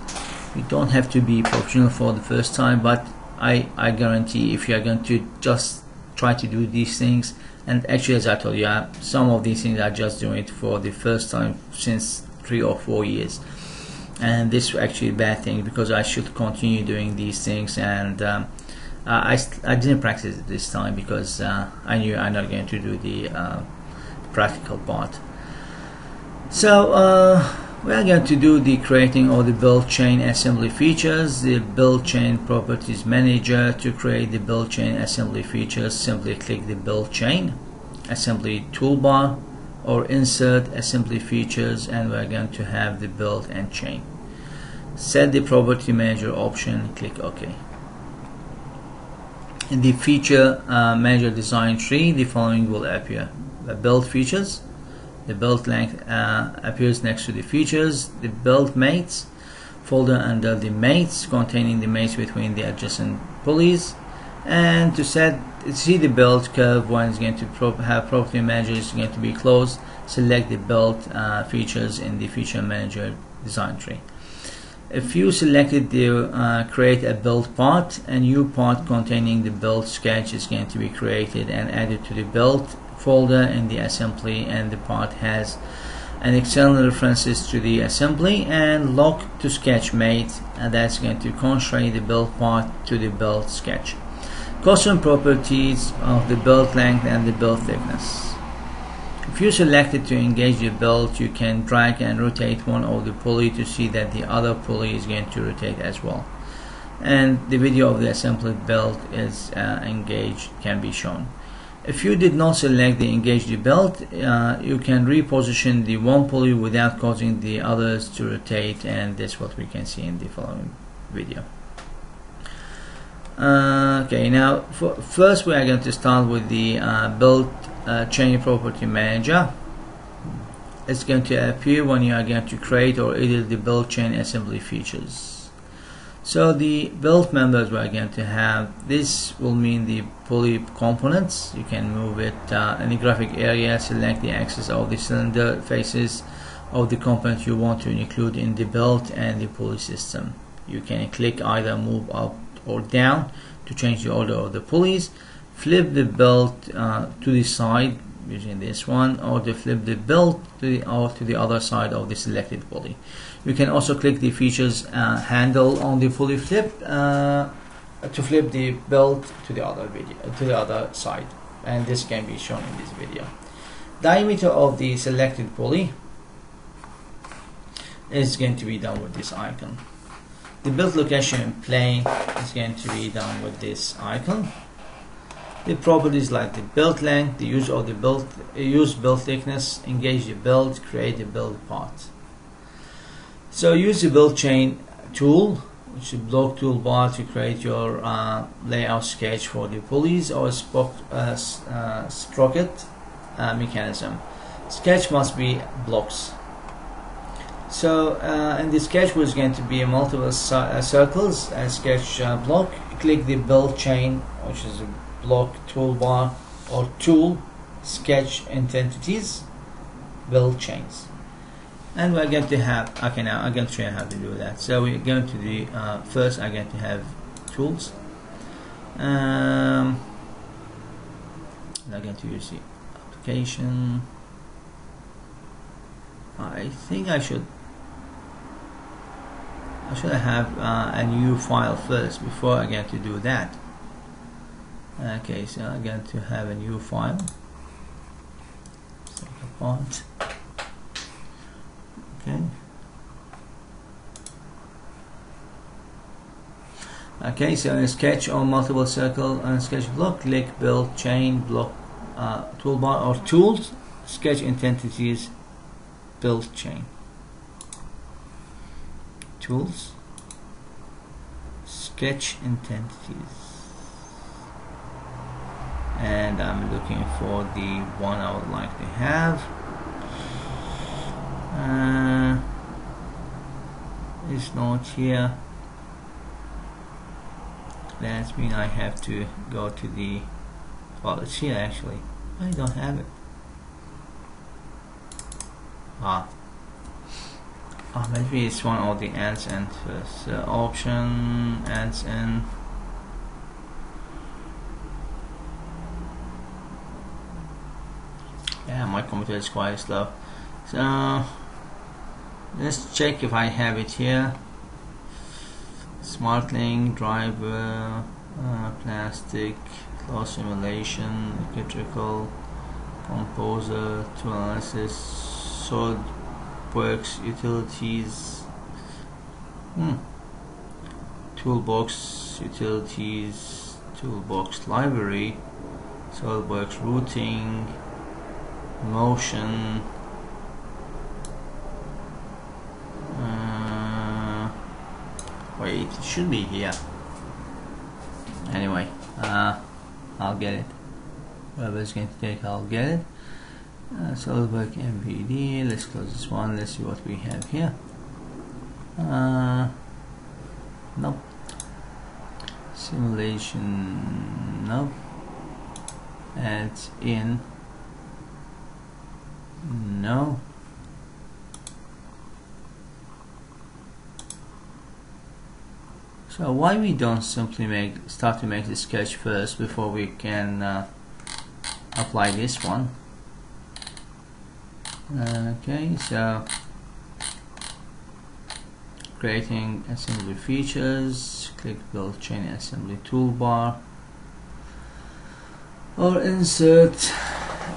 You don't have to be professional for the first time, but I guarantee if you are going to just try to do these things, and actually as I told you, some of these things I just doing it for the first time since 3 or 4 years, and this is actually a bad thing because I should continue doing these things, and I didn't practice it this time because I knew I'm not going to do the practical part. So we are going to do the creating of the build chain assembly features. The build chain properties manager. To create the build chain assembly features, simply click the build chain assembly toolbar or insert assembly features, and we're going to have the build and chain. Set the property manager option, click OK. In the feature manager design tree, the following will appear: the build features. The build length appears next to the features. The build mates folder under the mates, containing the mates between the adjacent pulleys. And to see the build curve when it's going to have property manager is going to be closed, select the build features in the feature manager design tree. If you selected the create a build part, a new part containing the build sketch is going to be created and added to the build folder in the assembly, and the part has an external references to the assembly and lock to sketch mate, and that's going to constrain the build part to the build sketch. Custom properties of the build length and the build thickness. If you selected to engage the build, you can drag and rotate one of the pulley to see that the other pulley is going to rotate as well, and the video of the assembly build is engaged can be shown. If you did not select the engage the belt, you can reposition the one pulley without causing the others to rotate, and that's what we can see in the following video. Okay, now first we are going to start with the build chain property manager. It's going to appear when you are going to create or edit the build chain assembly features. So the build members we are going to have, this will mean the pulley components. You can move it in the graphic area, select the axis of the cylinder faces of the component you want to include in the belt and the pulley system. You can click either move up or down to change the order of the pulleys, flip the belt to the side using this one, or to flip the belt to the other side of the selected pulley. You can also click the features handle on the pulley flip to flip the belt to the other side, and this can be shown in this video. Diameter of the selected pulley is going to be done with this icon. The build location plane is going to be done with this icon. The properties like the build length, the use of the build, build thickness, engage the build, create the build part. So use the build chain tool, which is block toolbar, to create your layout sketch for the pulleys or sprocket mechanism. Sketch must be blocks. So in the sketch was going to be multiple circles as sketch block. Click the build chain, which is a block toolbar or tool, sketch entities, build chains, and we're going to have, okay, now I'm going to show you how to do that. So we're going to the first I'm going to have tools, I'm going to use the application. I think I should have a new file first before I get to do that. Okay, so I'm going to have a new file. Second part. Okay. Okay, so in sketch on multiple circle and sketch block, click build chain block toolbar or tools, sketch entities, build chain. Tools, sketch entities, and I'm looking for the one I would like to have. It's not here. That means I have to go to the, well, it's here actually. I don't have it. Maybe it's one of the ends and first. Option ends in. Yeah, my computer is quite slow. So let's check if I have it here. Smart link, driver, plastic, flow simulation, electrical, composer, tool analysis, SolidWorks utilities, toolbox utilities, toolbox library, SolidWorks routing, motion, wait, it should be here. Anyway, I'll get it. Whatever it's going to take, I'll get it. SolidWorks MVD. Let's close this one. Let's see what we have here. Nope. Simulation. Nope. Add in. No. So why we don't simply start to make the sketch first before we can apply this one? Okay, so creating assembly features, click build chain assembly toolbar, or insert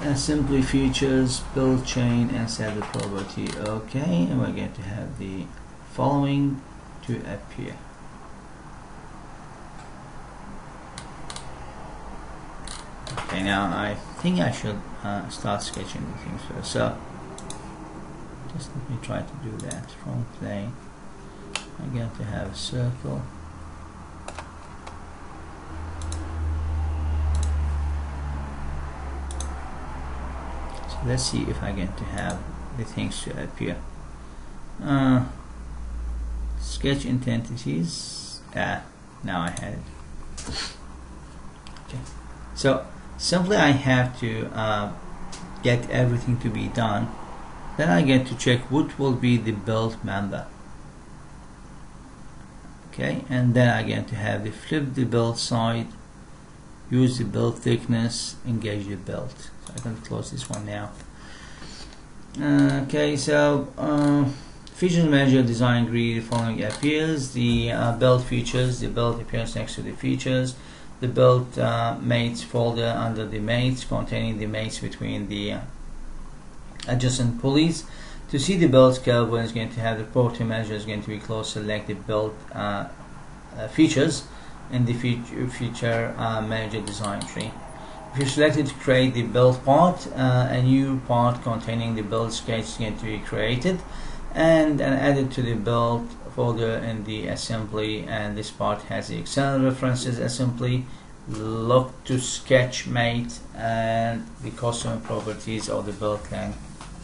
assembly features, build chain, and set the property. Okay, and we're going to have the following to appear. Okay, now I think I should start sketching the things first. So just let me try to do that from plane. I'm going to have a circle. So let's see if I get to have the things to appear. Sketch entities. Now I had it. Okay. So simply I have to get everything to be done. Then I get to check what will be the build member. Okay, and then I get to have the flip the build side, use the build thickness, engage the build. So I can close this one now. Okay, so features manager design grid following appears. The build features, the build appears next to the features. The build mates folder under the mates, containing the mates between the adjacent pulleys. To see the build curve, one is going to have the property manager is going to be close, select the build features in the feature manager design tree. If you select it to create the build part, a new part containing the build sketch is going to be created and added to the build folder in the assembly, and this part has the external references assembly, look to sketch mate, and the custom properties of the build length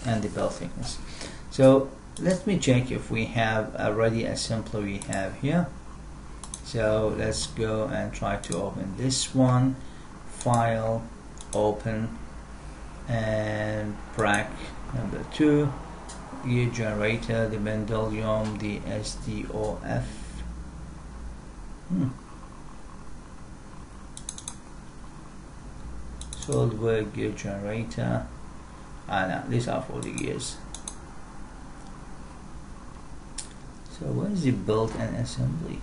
and the build thickness. So let me check if we have a ready assembly we have here. So let's go and try to open this one, file, open, and PRACS number 2, gear generator, the pendulum, the SDOF. SolidWorks gear generator. No, these are for the gears. So where is the build and assembly?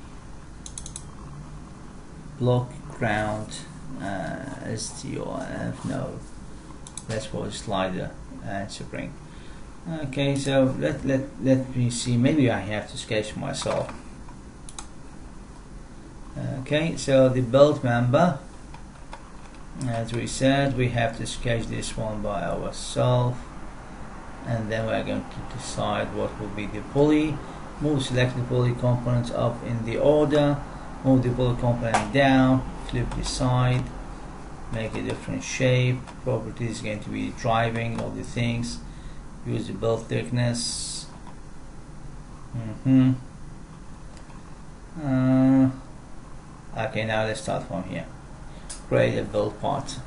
Block, ground, STOF, no, that's for the slider and spring. Okay, so let me see, maybe I have to sketch myself. Okay, so the belt member, as we said, we have to sketch this one by ourselves, and then we're going to decide what will be the pulley. Select the pulley components up in the order, move the pulley component down, flip the side, make a different shape. Property is going to be driving all the things. Use the belt thickness. Okay, now let's start from here. Create a build part.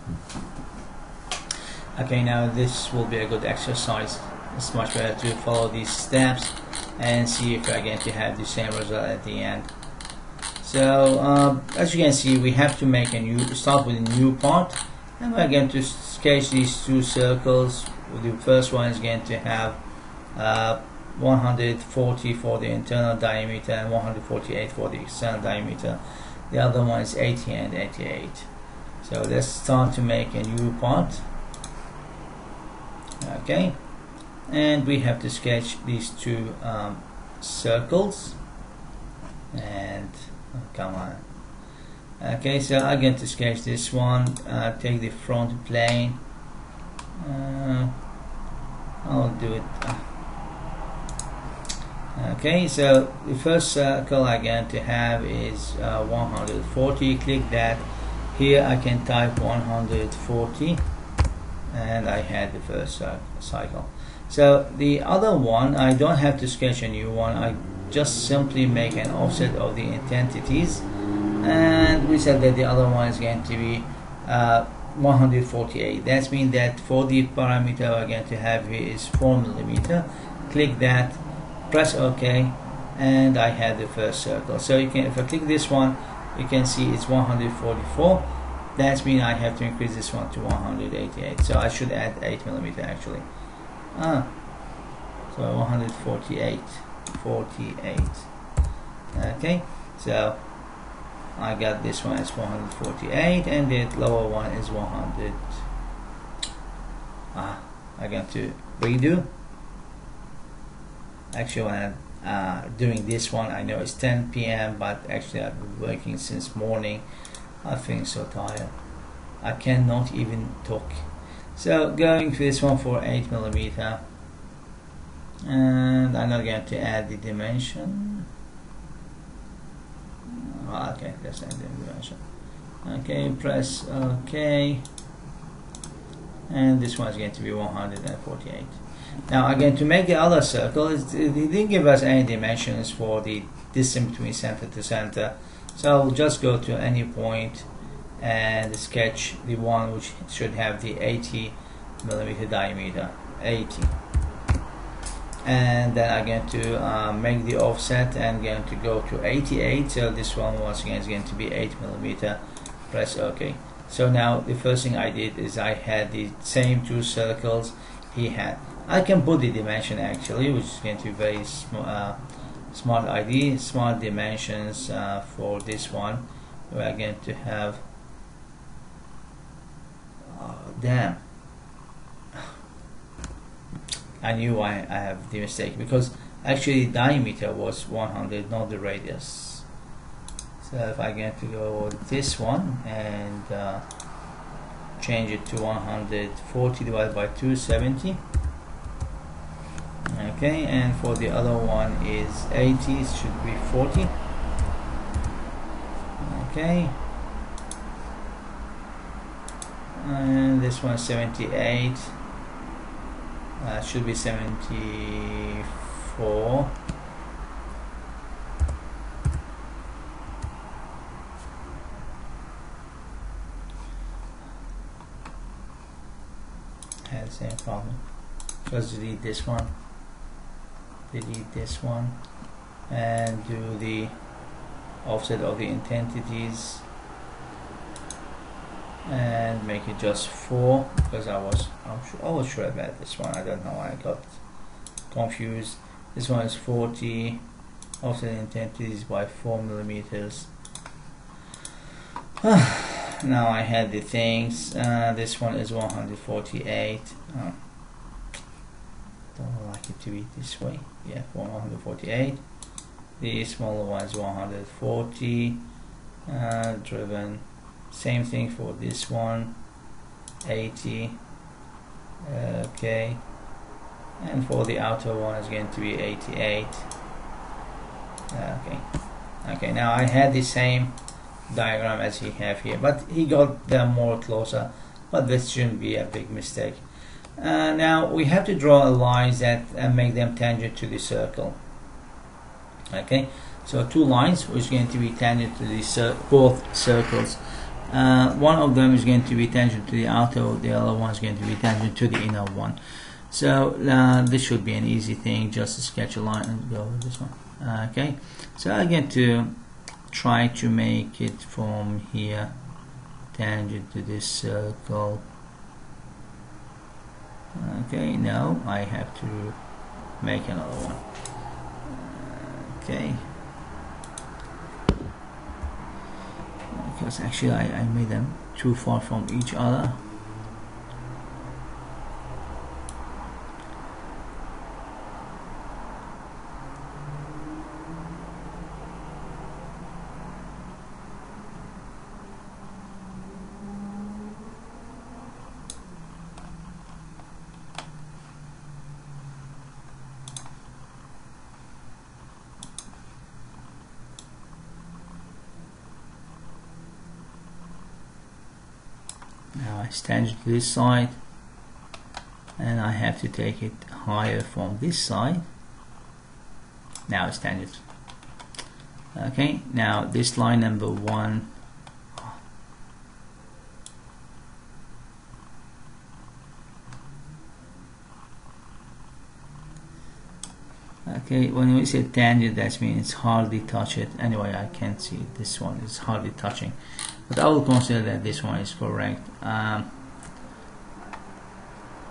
Okay, now this will be a good exercise. It's much better to follow these steps and see if we're going to have the same result at the end. So as you can see, we have to make start with a new part, and we're going to sketch these two circles. The first one is going to have 140 for the internal diameter and 148 for the external diameter. The other one is 80 and 88. So let's start to make a new part. Okay, and we have to sketch these two circles, and come on. Okay, so I'm going to sketch this one. Take the front plane. I'll do it. Okay, so the first circle I'm going to have is 140. Click that. Here I can type 140, and I had the first cycle. So the other one, I don't have to sketch a new one. I just simply make an offset of the intensities, and we said that the other one is going to be 148. That means that for the parameter we're going to have here is 4 millimeter. Click that, press OK, and I had the first circle. So you can, if I click this one, you can see it's 144. That means I have to increase this one to 188. So I should add 8 millimeter actually. So 148. Okay, so I got this one as 148, and the lower one is 100. I got to redo. Actually, when I'm doing this one, I know it's 10 p.m. but actually I've been working since morning. I feel so tired. I cannot even talk. So going for this one for 8 millimeter, and I'm not going to add the dimension. Okay, let's add the dimension. Okay, press OK, and this one is going to be 148. Now again, to make the other circle, it didn't give us any dimensions for the distance between center to center, so I'll just go to any point and sketch the one which should have the 80 millimeter diameter, 80, and then I'm going to make the offset and going to go to 88. So this one once again is going to be 8 millimeter. Press OK. So now the first thing I did is I had the same two circles he had. I can put the dimension actually, which is going to be very smart idea, smart dimensions for this one. We are going to have damn, I knew I have the mistake, because actually the diameter was 100, not the radius. So if I get to go with this one and change it to 140 divided by 270. Okay, and for the other one is 80, it should be 40. Okay, and this one 78, should be 74. Had the same problem. Just delete this one, and do the offset of the intensities and make it just 4, because I was sure about this one. I don't know why I got confused. This one is 40, offset intensities by 4 millimeters. now I had the things. This one is 148. Don't like it to be this way. Yeah, 148. The smaller one is 140. Driven, same thing for this one, 80. Okay, and for the outer one is going to be 88. Okay, now I had the same diagram as he have here, but he got them more closer, but this shouldn't be a big mistake. Now we have to draw lines that make them tangent to the circle. Okay, so two lines which is going to be tangent to the both circles. One of them is going to be tangent to the outer, the other one is going to be tangent to the inner one. So this should be an easy thing, just to sketch a line and go with this one. Okay, so I'm going to try to make it from here tangent to this circle. Okay, now I have to make another one. Okay, because actually I made them too far from each other. Now I stand to this side, and I have to take it higher from this side. Now it's tangent. Okay, now this line number 1. Okay, when we say tangent, that means it's hardly touch it. Anyway, I can't see it. This one is hardly touching, but I will consider that this one is correct.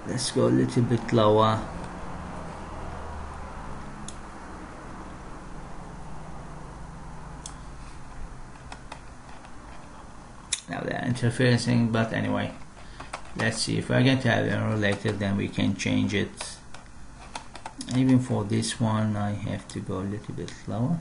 Let's go a little bit lower. Now they're interfering, but anyway, let's see. If I get to have them related, then we can change it. Even for this one, I have to go a little bit lower.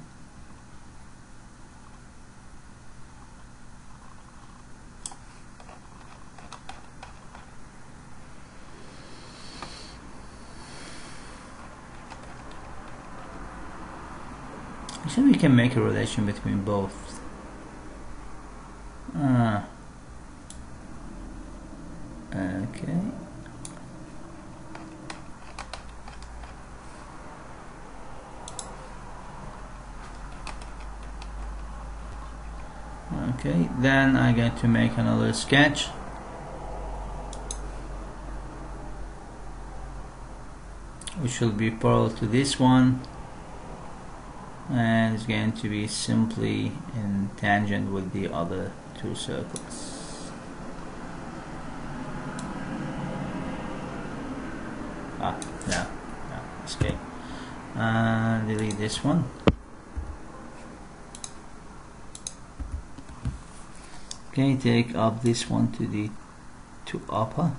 So we can make a relation between both. Okay. Okay, then I get to make another sketch. Which will be parallel to this one, and it's going to be simply in tangent with the other two circles. No, escape. Delete this one. Okay, take up this one to the upper.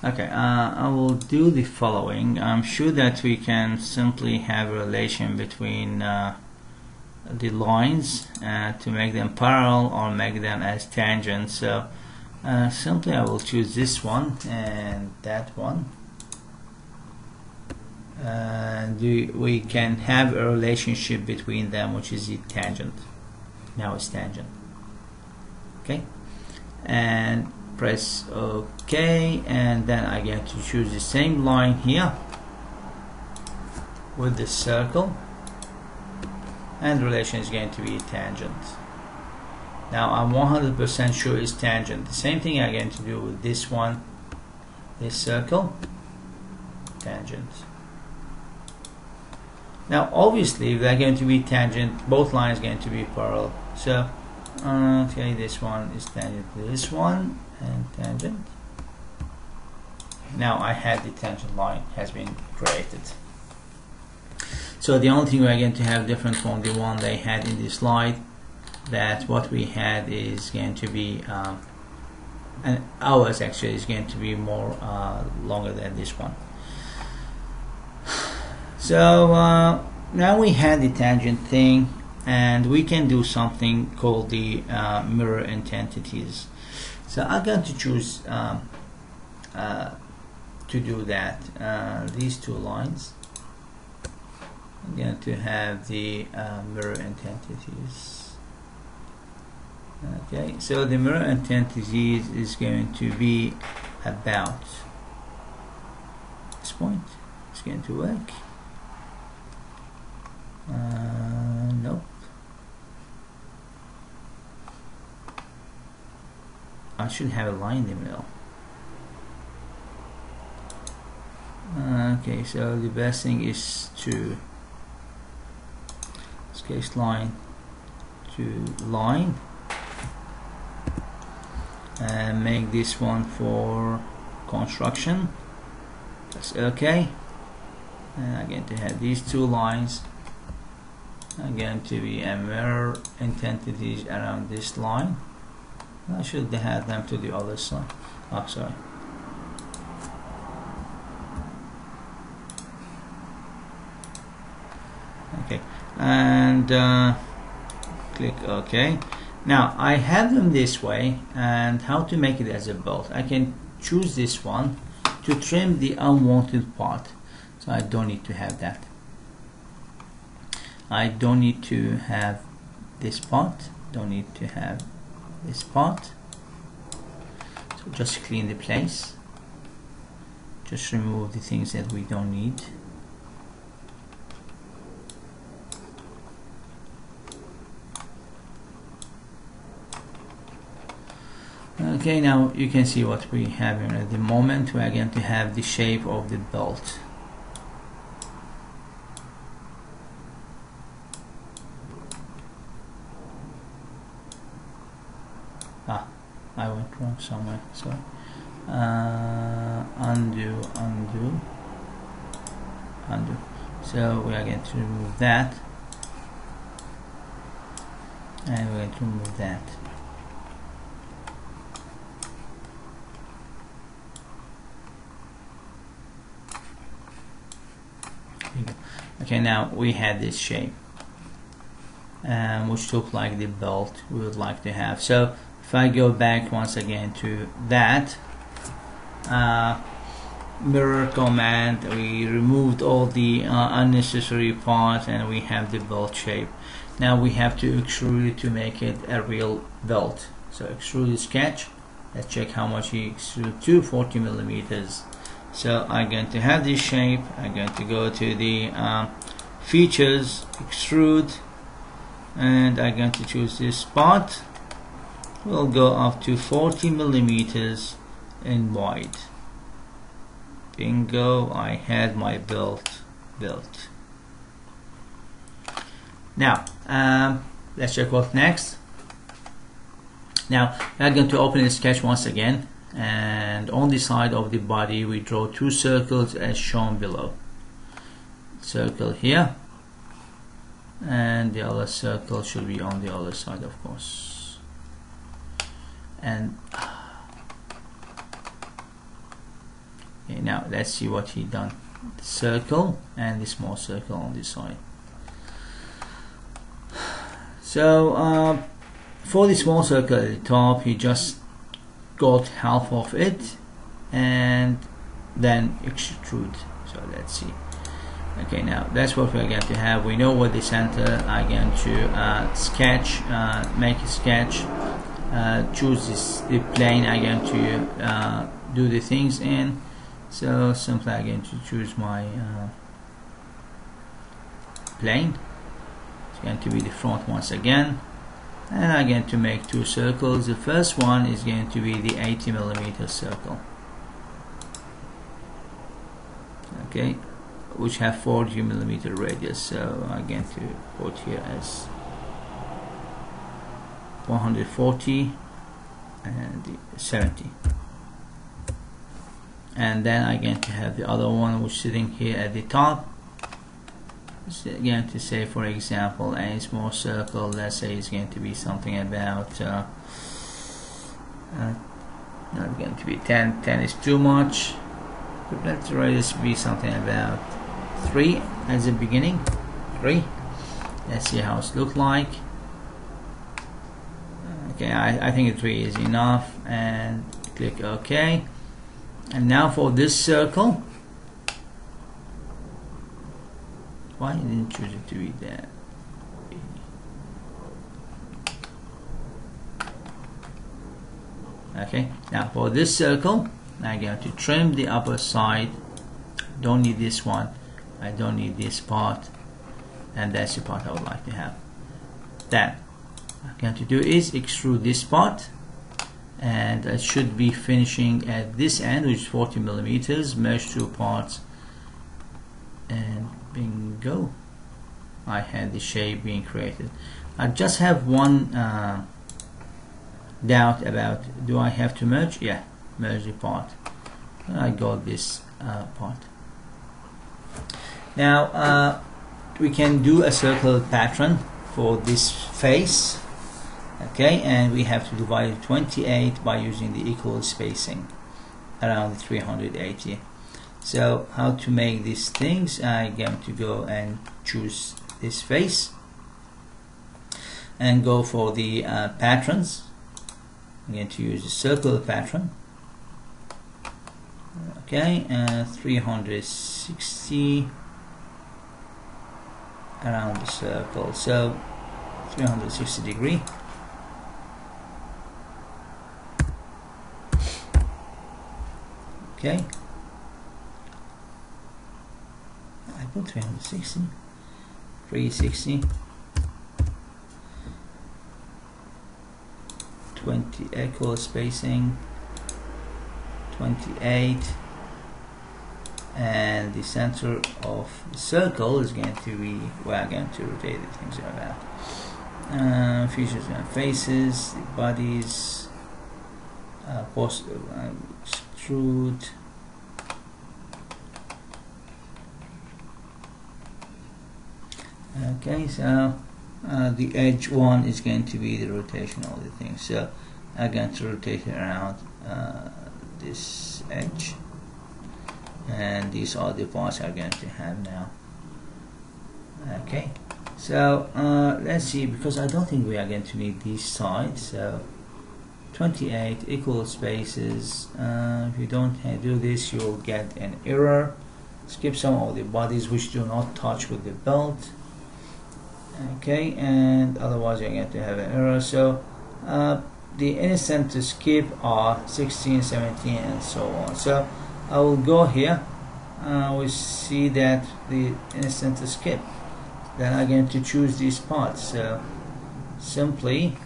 Okay, I will do the following. I'm sure that we can simply have a relation between the lines to make them parallel or make them as tangents. So simply I will choose this one and that one, and we can have a relationship between them, which is the tangent. Now it's tangent. Okay, and press OK, and then I get to choose the same line here with the circle, and the relation is going to be tangent. Now I'm 100% sure it's tangent. The same thing I'm going to do with this one, this circle, tangent. Now obviously if they're going to be tangent, both lines are going to be parallel. So Okay, this one is tangent to this one, and tangent. Now I have the tangent line has been created. So the only thing we're going to have different from the one they had in this slide, that what we had is going to be and ours actually is going to be more longer than this one. So now we had the tangent thing, and we can do something called the mirror intensities. So I'm going to choose to do that these two lines. I'm going to have the mirror intensities. Okay, so the mirror intensities is going to be about this point. It's going to work. Nope. I should have a line in the middle. Okay, so the best thing is to sketch line to line and make this one for construction. That's okay. And I'm going to have these two lines. I'm going to be a mirror intensities around this line. I should have them to the other side. Oh, sorry. Okay, and click OK. Now I have them this way, and how to make it as a belt. I can choose this one to trim the unwanted part, so I don't need to have that. I don't need to have this part, don't need to have this part. So just clean the place, just remove the things that we don't need. Okay, now you can see what we have here at the moment. We are going to have the shape of the belt. I went wrong somewhere, sorry. Undo. So we are going to remove that, and we're going to remove that. Okay, now we had this shape, which looked like the belt we would like to have. So if I go back once again to that mirror command, we removed all the unnecessary parts, and we have the belt shape. Now we have to extrude it to make it a real belt. So extrude sketch. Let's check how much he extruded to 40 millimeters. So I'm going to have this shape. I'm going to go to the features, extrude, and I'm going to choose this spot. We'll go up to 40 millimeters in wide. Bingo, I had my belt built. Now let's check what's next. Now I'm going to open the sketch once again, and on the side of the body we draw two circles as shown below. Circle here, and the other circle should be on the other side, of course. And okay, now let's see what he done. The circle and the small circle on this side. So for the small circle at the top, he just got half of it and then extrude. So let's see. Okay, now that's what we're going to have. We know what the center. I'm going to sketch, make a sketch, choose the plane I'm going to do the things in. So simply I'm going to choose my plane. It's going to be the front once again, and I'm going to make two circles. The first one is going to be the 80 millimeter circle, okay, which have 40 millimeter radius. So I'm going to put here as 140 and 70, and then I'm going to have the other one which is sitting here at the top. It's going to say, for example, a small circle, let's say it's going to be something about not going to be 10. 10 is too much, but let's write this be something about 3 as a beginning. 3. Let's see how it looks like. Okay, I think 3 is enough, and click OK. And now for this circle, why didn't choose it to be there? Okay, now for this circle, I'm going to trim the upper side. Don't need this one, I don't need this part, and that's the part I would like to have. Then what I'm going to do is extrude this part, and it should be finishing at this end, which is 40 millimeters. Merge two parts, and bingo, I had the shape being created. I just have one doubt about, do I have to merge? Yeah, merge the part. I got this part. Now we can do a circular pattern for this face. Okay, and we have to divide 28 by using the equal spacing around 380. So how to make these things? I'm going to go and choose this face and go for the patterns. I'm going to use a circular pattern. Okay, 360 around the circle, so 360 degree. Okay, I put 360, 360, 20 equal spacing, 28, and the center of the circle is going to be, we're going to rotate the things about. Features and faces, the bodies, post extrude. Okay, so the edge one is going to be the rotation of the thing. So I'm going to rotate it around this edge, and these are the parts I'm going to have now. Okay, so let's see, because I don't think we are going to need these sides. So 28 equal spaces. If you don't do this, you will get an error. Skip some of the bodies which do not touch with the belt. Okay, and otherwise you're going to have an error. So the instant to skip are 16, 17, and so on. So I will go here. We see that the instant to skip. Then I'm going to choose these parts. So simply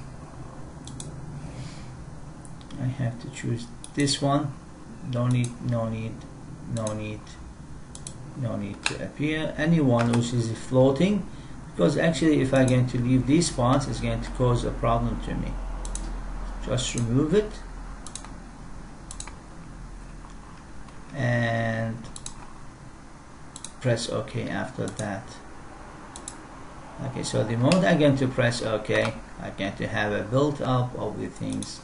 I have to choose this one. No need to appear. Anyone which is floating, because actually if I'm going to leave these parts, it's going to cause a problem to me. Just remove it and press OK after that. Okay, so the moment I'm going to press OK, I'm going to have a build up of the things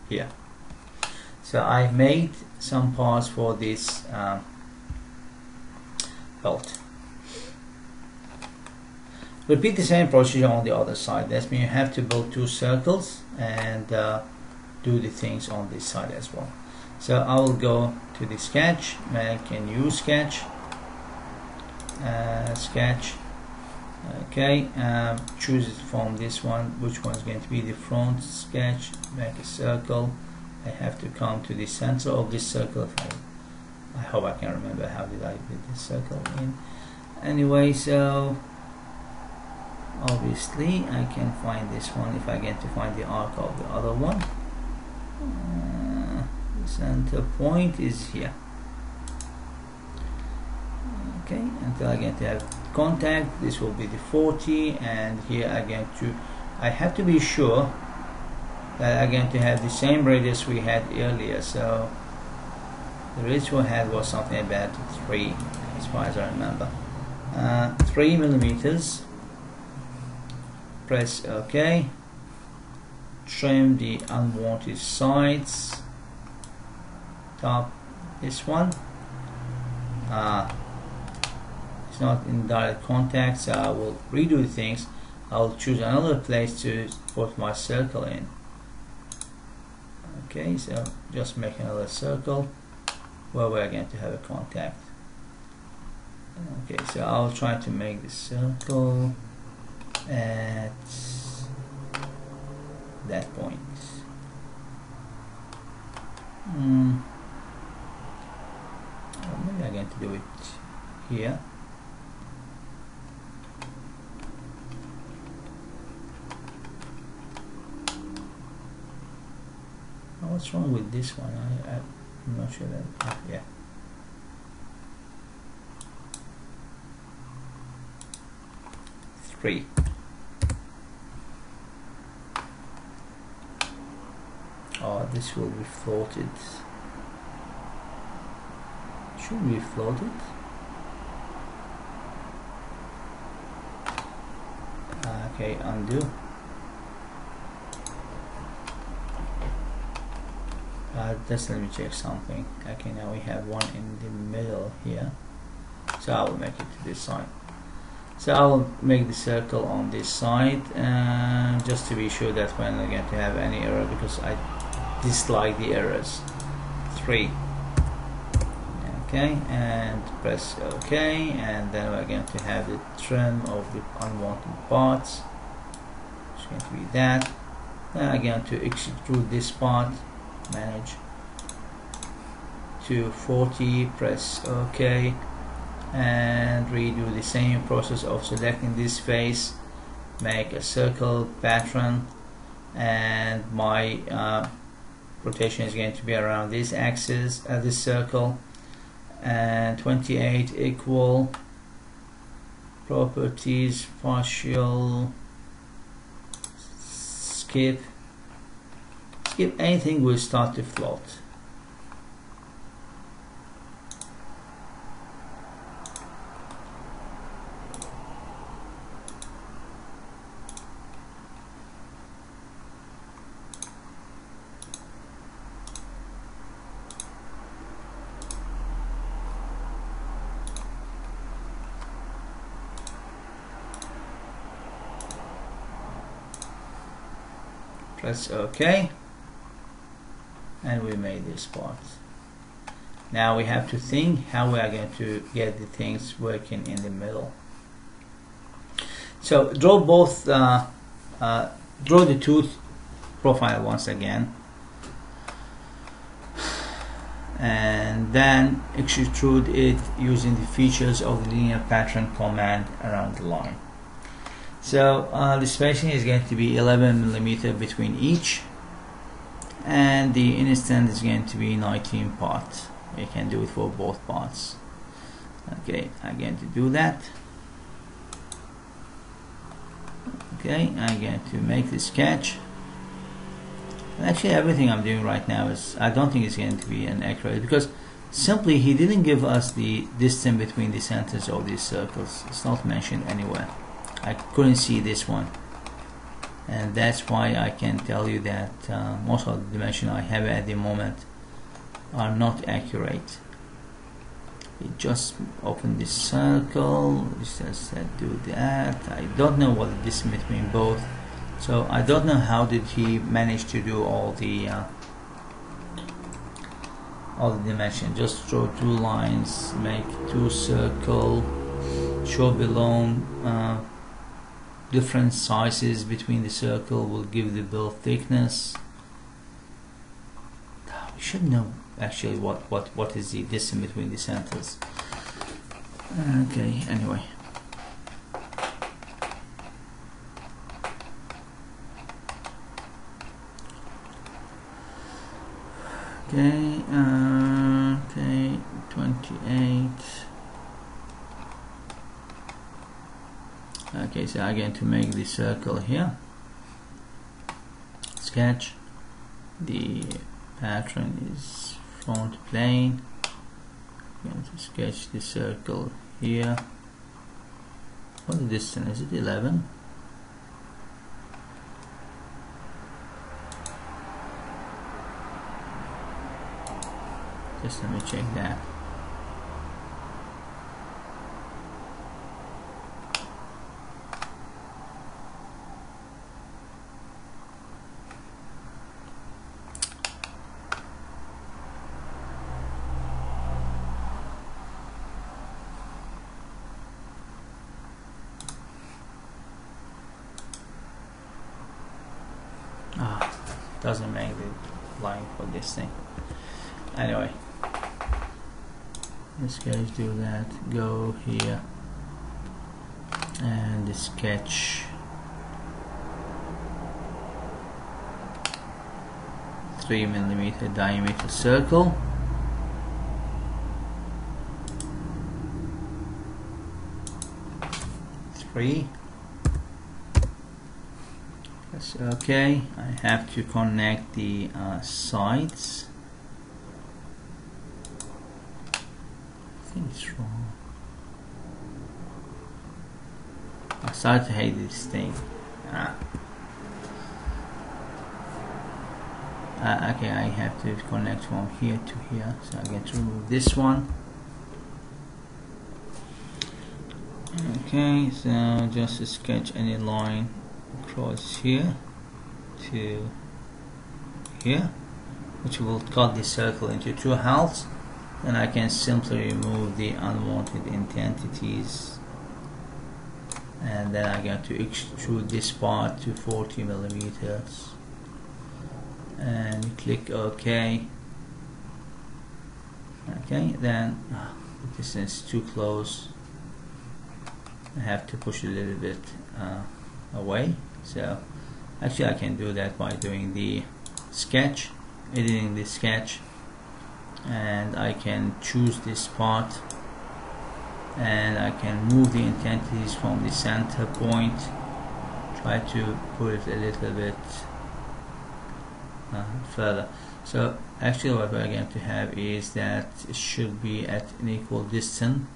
here. So I made some parts for this belt. Repeat the same procedure on the other side. That means you have to build two circles and do the things on this side as well. So I will go to the sketch, make a new sketch, sketch. Okay, choose it from this one. Which one is going to be the front sketch? Make a circle. I have to come to the center of this circle. I hope I can remember how did I put this circle in. Anyway, so obviously I can find this one if I get to find the arc of the other one. The center point is here. Okay, until I get to have contact, this will be the 40, and here I get to I have to be sure that I'm going to have the same radius we had earlier. So the radius we had was something about 3, as far as I remember. 3 millimeters. Press OK. Trim the unwanted sides. Top this one. It's not in direct contact, so I will redo things. I'll choose another place to put my circle in. Okay, so just make another circle where we're going to have a contact. Okay, so I'll try to make the circle at that point. Maybe I'm going to do it here. What's wrong with this one? I'm not sure that. Yeah. Three. Oh, this will be floated. Should be floated. Okay, undo. Just let me check something. Okay, now we have one in the middle here, so I will make it to this side. So I will make the circle on this side, just to be sure that we're not going to have any error, because I dislike the errors. 3. Okay, and press OK, and then we're going to have the trim of the unwanted parts. It's going to be that. Then I'm going to extrude this part. Manage to 40, press OK, and redo the same process of selecting this face, make a circle pattern, and my rotation is going to be around this axis, this circle, and 28 equal properties, partial, skip anything will start to float. Press OK. And we made this part. Now we have to think how we are going to get the things working in the middle. So draw both, draw the tooth profile once again, and then extrude it using the features of the linear pattern command around the line. So the spacing is going to be 11 millimeter between each, and the instant is going to be 19 parts. You can do it for both parts. Okay, I'm going to do that. Okay, I'm going to make the sketch. Actually, everything I'm doing right now is, I don't think it's going to be an accurate, because simply he didn't give us the distance between the centers of these circles. It's not mentioned anywhere. I couldn't see this one, and that's why I can tell you that most of the dimensions I have at the moment are not accurate. We just open this circle, it just do that. I don't know what the distance between both, so I don't know how did he manage to do all the dimensions. Just draw 2 lines, make 2 circles, show below different sizes between the circle will give the build thickness. We should know actually what is the distance between the centers. Okay, anyway. Okay, okay, 28. Okay, so I'm going to make the circle here. sketch. The pattern is front plane. I'm going to sketch the circle here. What's the distance? Is it 11? Just let me check that. Doesn't make the line for this thing. Anyway, let's guys do that. Go here and sketch 3mm diameter circle. That's okay. I have to connect the sides. I think it's wrong. I start to hate this thing. Okay, I have to connect from here to here, so I'm going to remove this one. Okay, so just sketch any line across here to here, which will cut the circle into 2 halves. Then I can simply remove the unwanted entities, and then I'm going to extrude this part to 40mm and click OK. Okay, then the distance is too close. I have to push a little bit away. So actually I can do that by doing the sketch, editing the sketch, and I can choose this part and I can move the entities from the center point, try to put it a little bit further. So actually what we're going to have is that it should be at an equal distance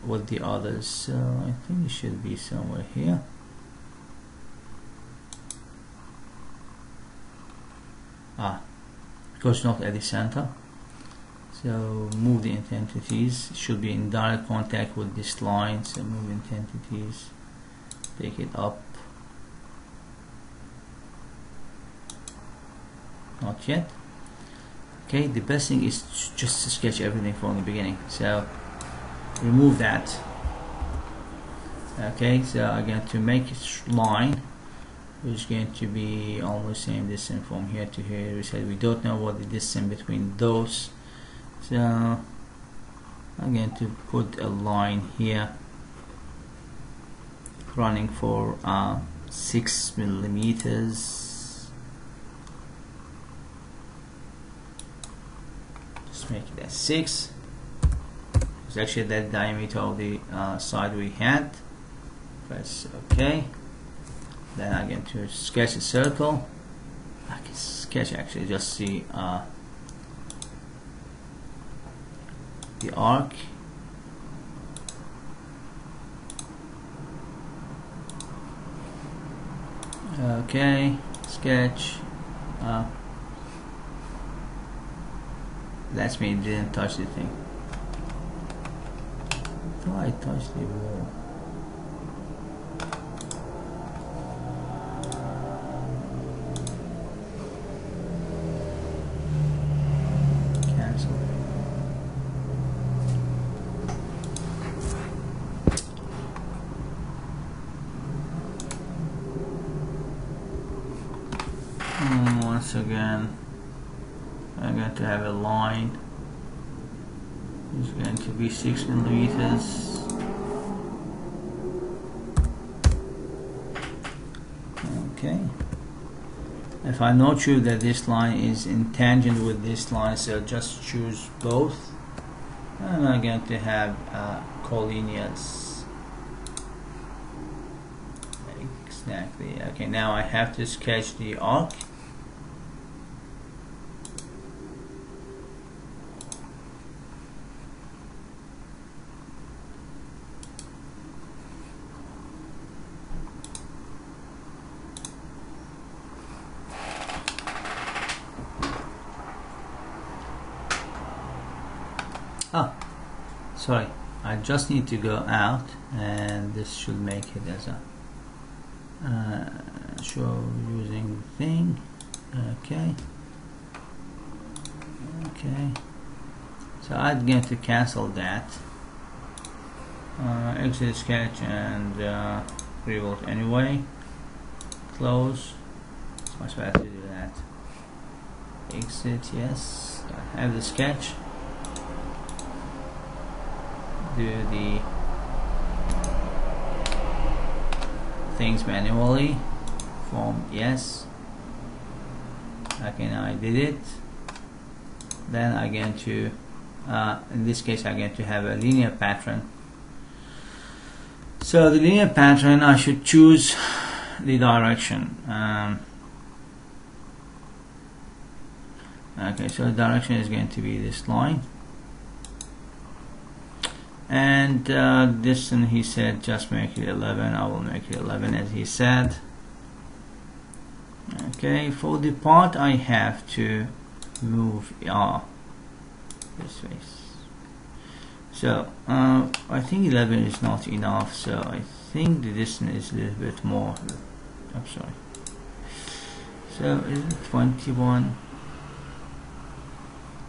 with the others, so I think it should be somewhere here. Because it's not at the center, so move the entities. It should be in direct contact with this line, so move entities, take it up. Not yet. Okay, the best thing is just to sketch everything from the beginning, so remove that. Okay, so I'm going to make a line which is going to be almost same distance from here to here. We said we don't know what the distance between those, so I'm going to put a line here running for 6mm. Just make it at 6. It's actually that diameter of the side we had. Press OK. Then I'm going to sketch a circle. I can sketch actually just see the arc. Okay, sketch. That's me, didn't touch the thing. I thought I touched the wall. Cancel. Once again, I'm going to have a line. It's going to be 6mm. Okay. If I'm not sure that this line is in tangent with this line, so just choose both. And I'm going to have collinears. exactly. Okay, now I have to sketch the arc. Oh, sorry, I just need to go out, and this should make it as a show using thing. Okay, so I'm going to cancel that, exit sketch, and revolt anyway, close. It's much better to do that. Exit, yes, I have the sketch. Do the things manually. Form, yes. Okay, now I did it. Then I'm going to in this case I'm going to have a linear pattern. So the linear pattern, I should choose the direction. Okay, so the direction is going to be this line. And this one, he said just make it 11. I will make it 11 as he said. Okay, for the part I have to move this way. So I think 11 is not enough, so I think the distance is a little bit more. I'm sorry. So is it 21?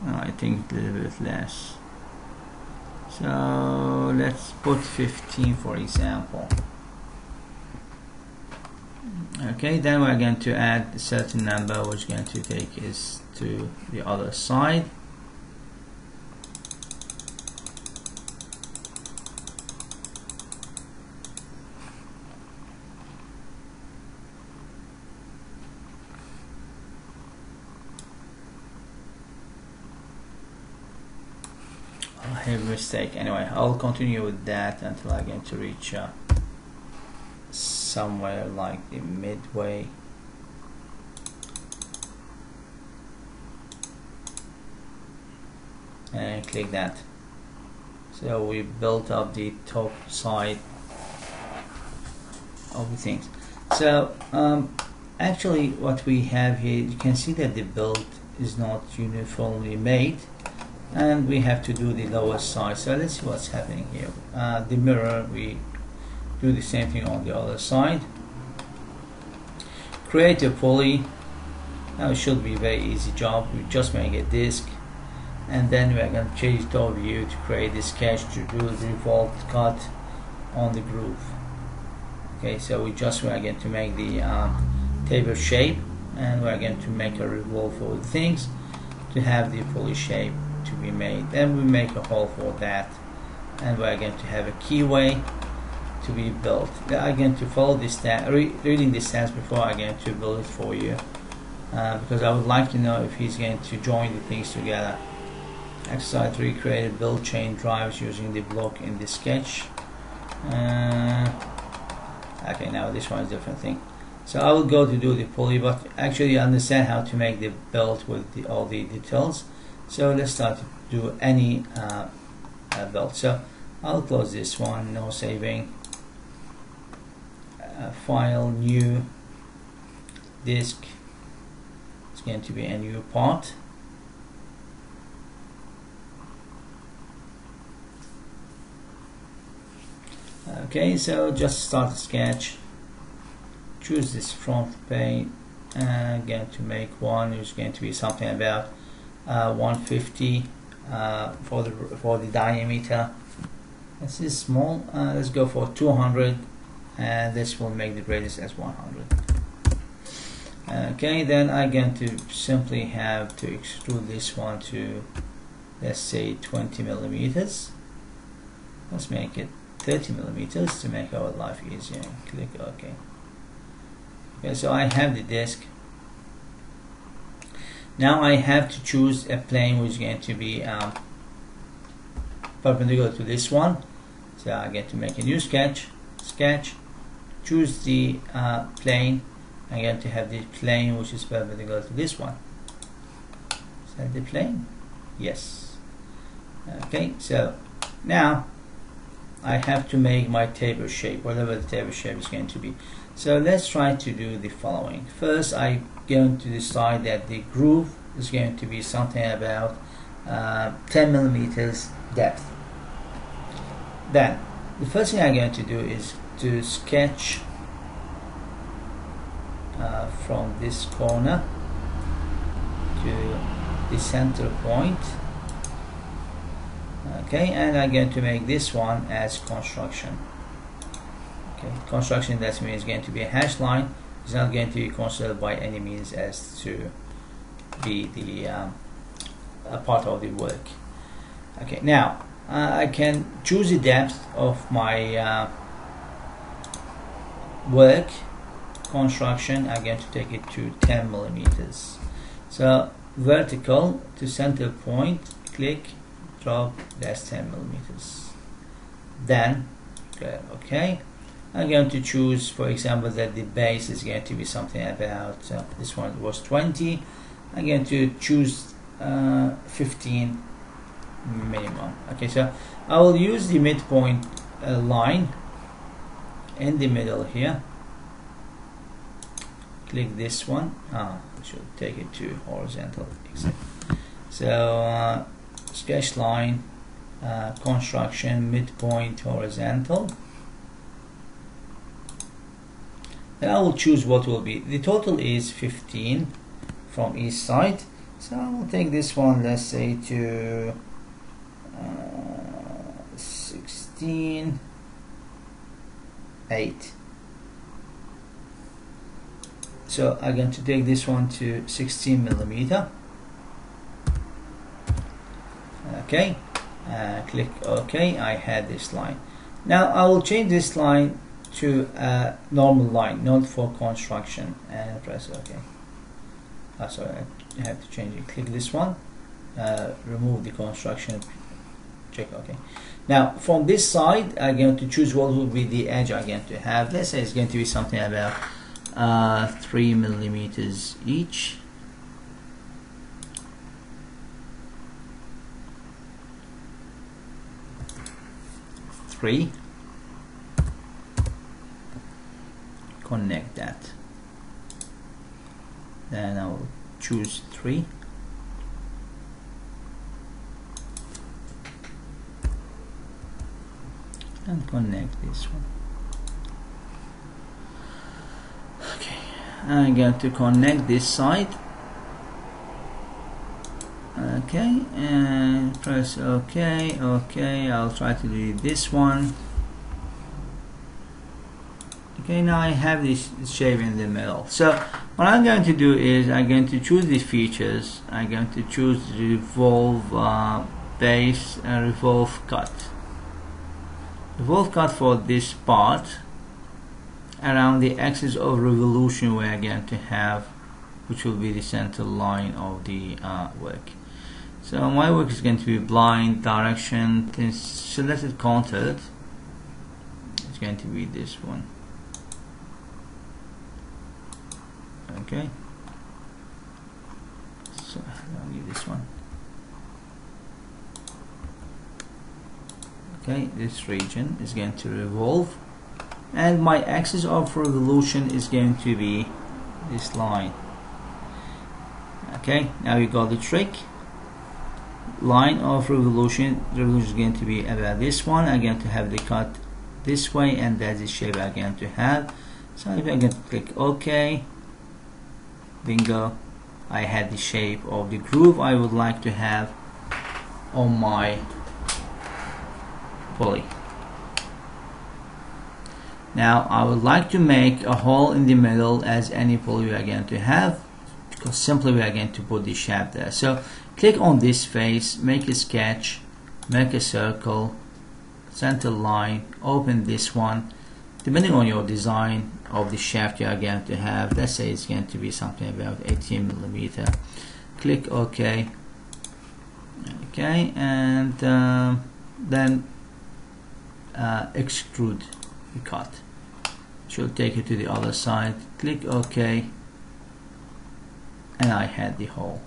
No, I think a little bit less. So let's put 15 for example. Okay, then we're going to add a certain number which is going to take us to the other side. I have a mistake. Anyway, I'll continue with that until I get to reach somewhere like the midway. And click that. So we built up the top side of the things. So actually what we have here, you can see that the build is not uniformly made, and we have to do the lower side. So let's see what's happening here. The mirror, we do the same thing on the other side. Create a pulley. Now it should be a very easy job. We just make a disc, and then we are going to change top view to create the sketch to do the revolved cut on the groove. Okay, so we are going to make the taper shape, and we are going to make a revolve for the things to have the pulley shape to be made. Then we make a hole for that, and we are going to have a keyway to be built. I'm going to follow this reading this steps before I'm going to build it for you, because I would like to know if he's going to join the things together. Exercise 3, create a build chain drives using the block in the sketch. Okay, now this one is a different thing. So I will go to do the pulley, but actually understand how to make the belt with all the details. So let's start to do any belt. So I'll close this one, no saving. File, new, disk. It's going to be a new part. Okay, so just start a sketch. Choose this front pane, and going to make one which is going to be something about 150 for the diameter. This is small. Let's go for 200, and this will make the radius as 100. Okay, then I'm going to simply have to extrude this one to, let's say, 20 millimeters. Let's make it 30 millimeters to make our life easier. Click OK. Okay, so I have the disc. Now I have to choose a plane which is going to be perpendicular to this one. So I get to make a new sketch, choose the plane. I'm going to have the plane which is perpendicular to this one. Is that the plane? Yes. Okay, so now I have to make my taper shape, whatever the taper shape is going to be. So let's try to do the following. First, I'm going to decide that the groove is going to be something about 10 millimeters depth. Then the first thing I'm going to do is to sketch from this corner to the center point. Okay, and I'm going to make this one as construction. Okay, construction, that means going to be a hash line. It's not going to be considered by any means as to be the a part of the work. Okay, now I can choose the depth of my work construction. I'm going to take it to 10 millimeters. So vertical to center point, click, drop, that's 10 millimeters. Then okay, I'm going to choose, for example, that the base is going to be something about this one was 20. I'm going to choose 15 minimum. Okay, so I will use the midpoint line in the middle here. Click this one. We should take it to horizontal. So sketch line, construction, midpoint, horizontal. Then I will choose what will be. The total is 15 from each side. So I will take this one, let's say to 16, 8. So I'm going to take this one to 16 millimeter. Okay, click OK. I had this line. Now I will change this line to a normal line, not for construction, and press OK. Sorry, I have to change it. Click this one, remove the construction, check OK. Now from this side, I'm going to choose what will be the edge I'm going to have. Let's say it's going to be something about 3 millimeters each. Connect that. Then I will choose 3. And connect this one. Okay, I'm going to connect this side. Okay, and press OK. Okay, I'll try to do this one. Okay, now I have this shape in the middle. So what I'm going to do is I'm going to choose the features. I'm going to choose revolve base and revolve cut. Revolve cut for this part around the axis of revolution we are going to have, which will be the center line of the work. So my work is going to be blind direction, then selected content. It's going to be this one. Okay, so I'll give this one. Okay, this region is going to revolve, and my axis of revolution is going to be this line. Okay, now you got the trick. Line of revolution is going to be about this one. I'm going to have the cut this way, and that's the shape I'm going to have. So if I'm going to click OK, bingo, I had the shape of the groove I would like to have on my pulley. Now I would like to make a hole in the middle as any pulley we are going to have, because simply we are going to put the shaft there. So click on this face, make a sketch, make a circle, center line, open this one. Depending on your design of the shaft you are going to have, let's say it's going to be something about 18 millimeter. Click OK. Okay, and then extrude the cut. should take it to the other side. Click OK, and I had the hole.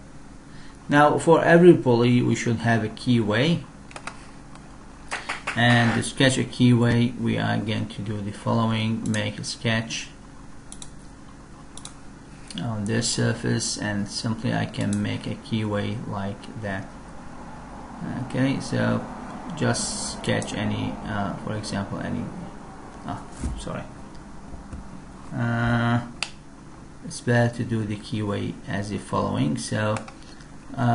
Now for every pulley we should have a keyway, and to sketch a keyway we are going to do the following. Make a sketch on this surface, and simply I can make a keyway like that. Okay, so just sketch any for example any it's better to do the keyway as the following. So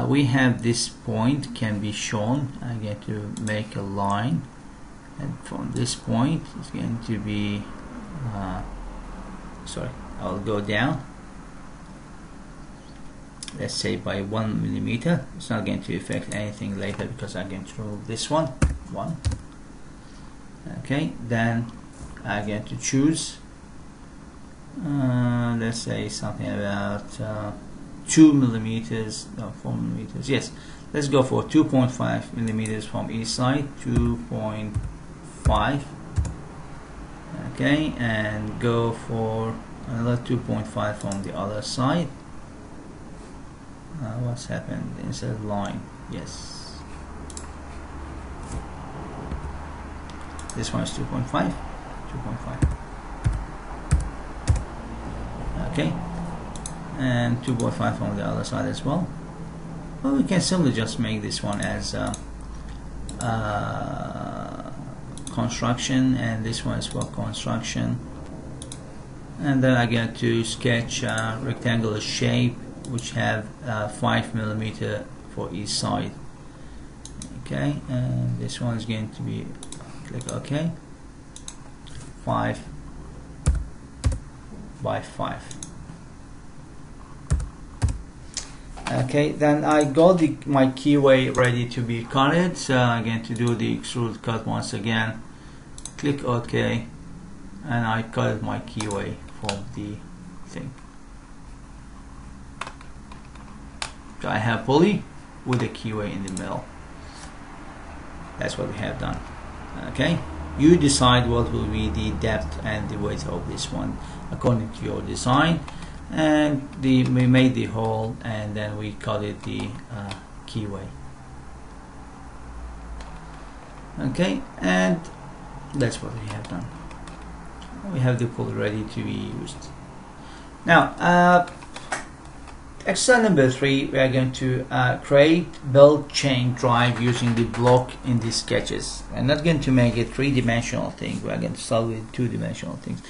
we have this point can be shown. I'm going to make a line, and from this point it's going to be I'll go down, let's say by 1 millimeter. It's not going to affect anything later because I'm going to remove this one. Okay, then I'm going to choose let's say something about 2 millimeters, no, 4 millimeters. Yes, let's go for 2.5 millimeters from each side. 2.5. Okay, and go for another 2.5 from the other side. What's happened? Insert line. Yes, this one is 2.5. Okay, and 2.5 from the other side as well. Well, we can simply just make this one as construction, and this one is for construction. And then I get to sketch a rectangular shape which have 5 millimeter for each side. Okay, and this one is going to be, click OK, 5 by 5. Okay, then I got my keyway ready to be cutted, so I'm going to do the extrude cut once again. Click OK, and I cut my keyway from the thing. So I have pulley with a keyway in the middle. That's what we have done. Okay, you decide what will be the depth and the width of this one according to your design. And we made the hole, and then we cut it the keyway. Okay, and that's what we have done. We have the pulley ready to be used. Now exercise number 3, we are going to create belt chain drive using the block in the sketches. I'm not going to make a 3-dimensional thing, we are going to start with 2-dimensional things.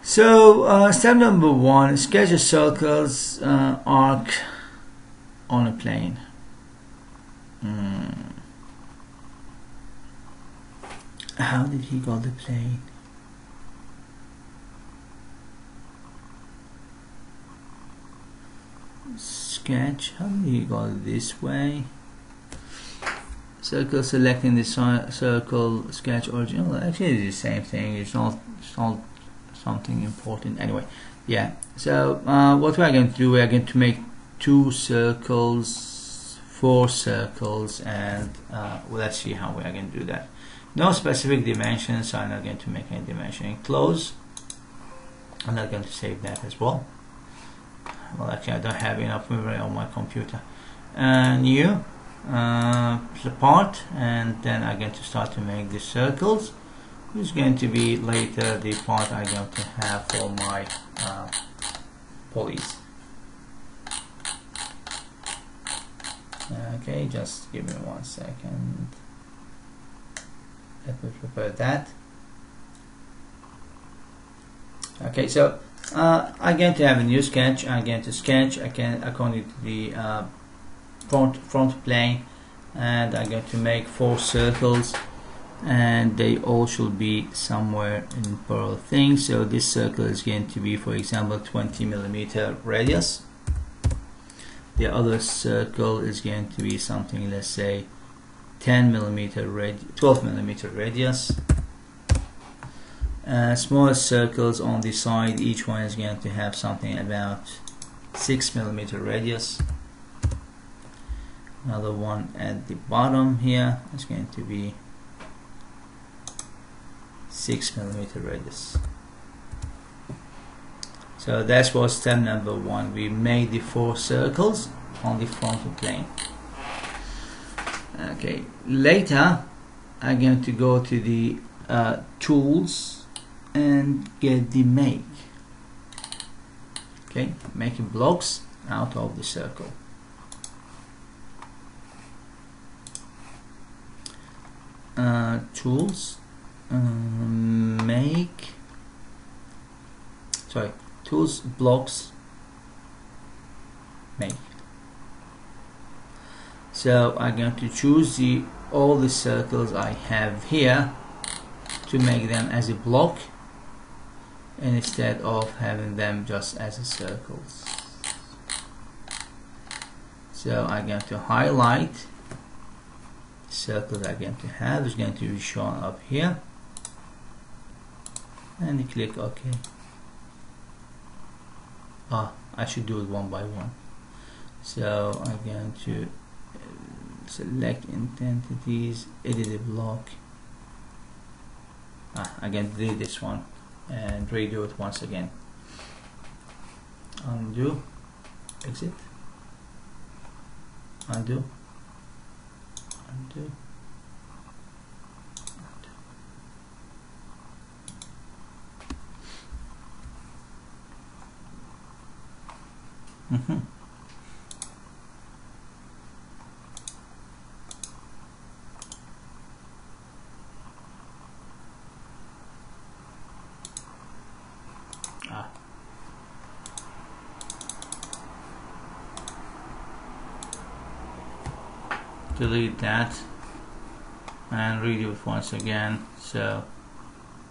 So step number 1, sketch a circles arc on a plane. How did he got the plane? Sketch, how did he got it this way? Circle, selecting the circle, sketch original. Actually it's the same thing, it's not something important anyway. Yeah, so what we are going to do, we are going to make 2 circles, 4 circles, and well, let's see how we are going to do that. No specific dimensions, so I'm not going to make any dimension. Close. I'm not going to save that as well. Well, actually I don't have enough memory on my computer. New part, and then I'm going to start to make the circles. Is going to be later the part I'm going to have for my pulleys. Okay, just give me 1 second. Let me prepare that. Okay, so I'm going to have a new sketch. I'm going to sketch according to the front plane, and I'm going to make 4 circles, and they all should be somewhere in parallel things. So this circle is going to be, for example, 20 millimeter radius. The other circle is going to be something, let's say 12 millimeter radius. Smaller circles on the side, each one is going to have something about 6 millimeter radius. Another one at the bottom here is going to be 6 millimeter radius. So that was step number 1. We made the 4 circles on the frontal plane. Okay, later I'm going to go to the tools and get the make. Okay, making blocks out of the circle. Tools, tools, blocks, make. So I'm going to choose all the circles I have here to make them as a block instead of having them just as a circles. So I'm going to highlight circles I'm going to have. It's going to be shown up here, and you click OK. I should do it one by one. So I'm going to select entities, edit a block. I'm going to delete this one and redo it once again. Undo, exit, undo, undo, undo. Delete that and redo it once again. So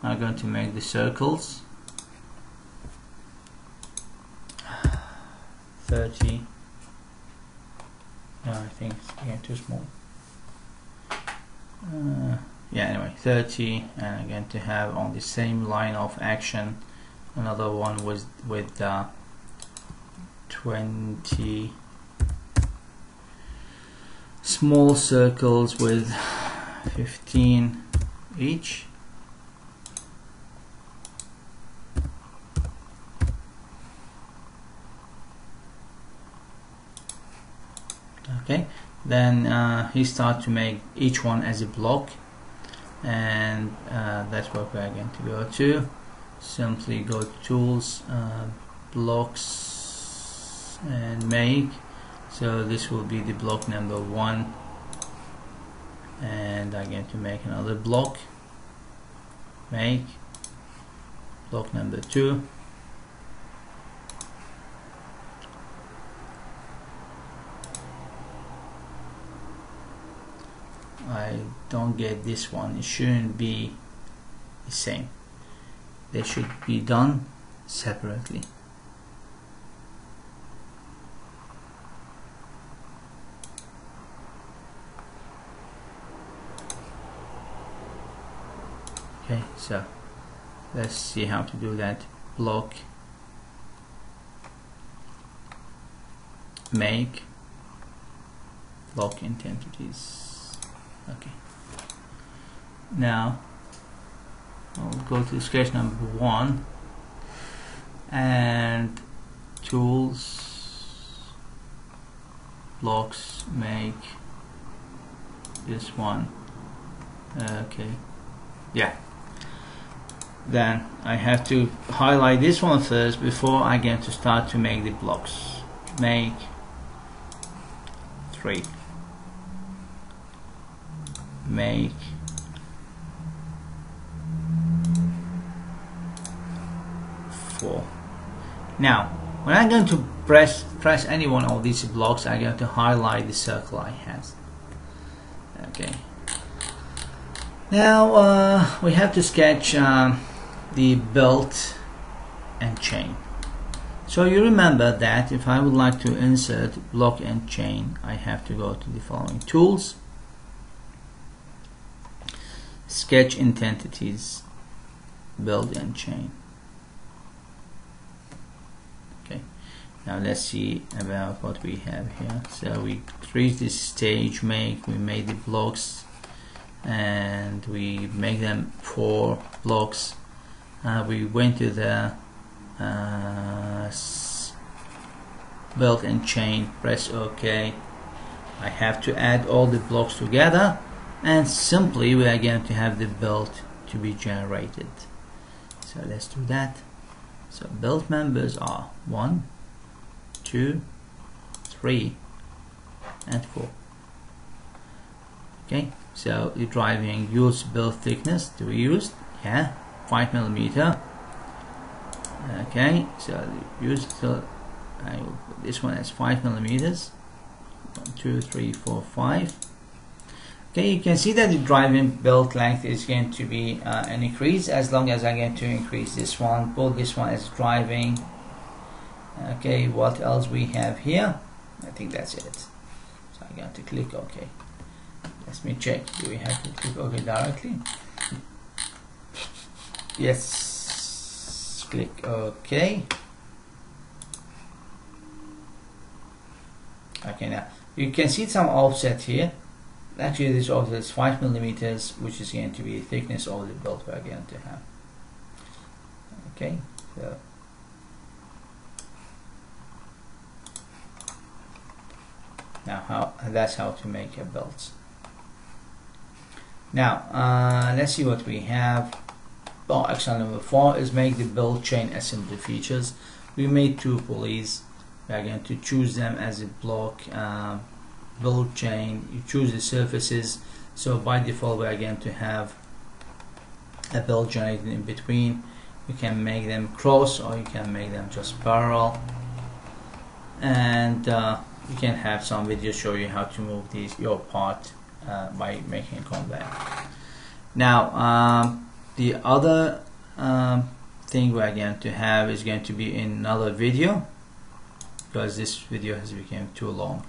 I'm going to make the circles 30. No, I think it's getting too small. Yeah, anyway, 30, and I'm going to have on the same line of action another one with 20 small circles with 15 each. Okay, then he starts to make each one as a block, and that's what we are going to go to. Simply go to tools, blocks, and make. So this will be the block number 1, and I'm going to make another block, make, block number 2, I don't get this one. It shouldn't be the same. They should be done separately. Okay, so let's see how to do that. Block, make, block entities. Okay, now I'll go to sketch number 1 and tools, blocks, make, this one. Okay, yeah. Then I have to highlight this one first before I get to start to make the blocks. Make 3, make 4. Now when I'm going to press any one of these blocks, I'm going to highlight the circle I have. Okay, now we have to sketch the belt and chain. So you remember that if I would like to insert block and chain, I have to go to the following tools, sketch entities, build and chain. Okay, now let's see about what we have here. So we reached this stage, we made the blocks, and we make them 4 blocks. We went to the belt and chain, press OK. I have to add all the blocks together, and simply we are going to have the belt to be generated. So let's do that. So belt members are 1, 2, 3 and 4. Okay, so the driving use belt thickness to be used, 5mm. Okay, so use, so I will put this one as 5mm. 1, 2, 3, 4, 5. Okay, you can see that the driving belt length is going to be an increase as long as I get to increase this one, put this one as driving. Okay, what else we have here? I think that's it. So I got to click OK. Let me check. Do we have to click OK directly? Yes. Click OK. Okay, now you can see some offset here. Actually, this offset is 5mm, which is going to be the thickness of the belt we're going to have. Okay, so now that's how to make a belt. Now let's see what we have. Oh, action number 4 is make the belt chain assembly features. We made 2 pulleys. We are going to choose them as a block belt chain. You choose the surfaces, so by default we are going to have a belt generated in between. You can make them cross or you can make them just parallel, and you can have some videos show you how to move your part by making conveyor. Now the other thing we are going to have is going to be in another video, because this video has become too long.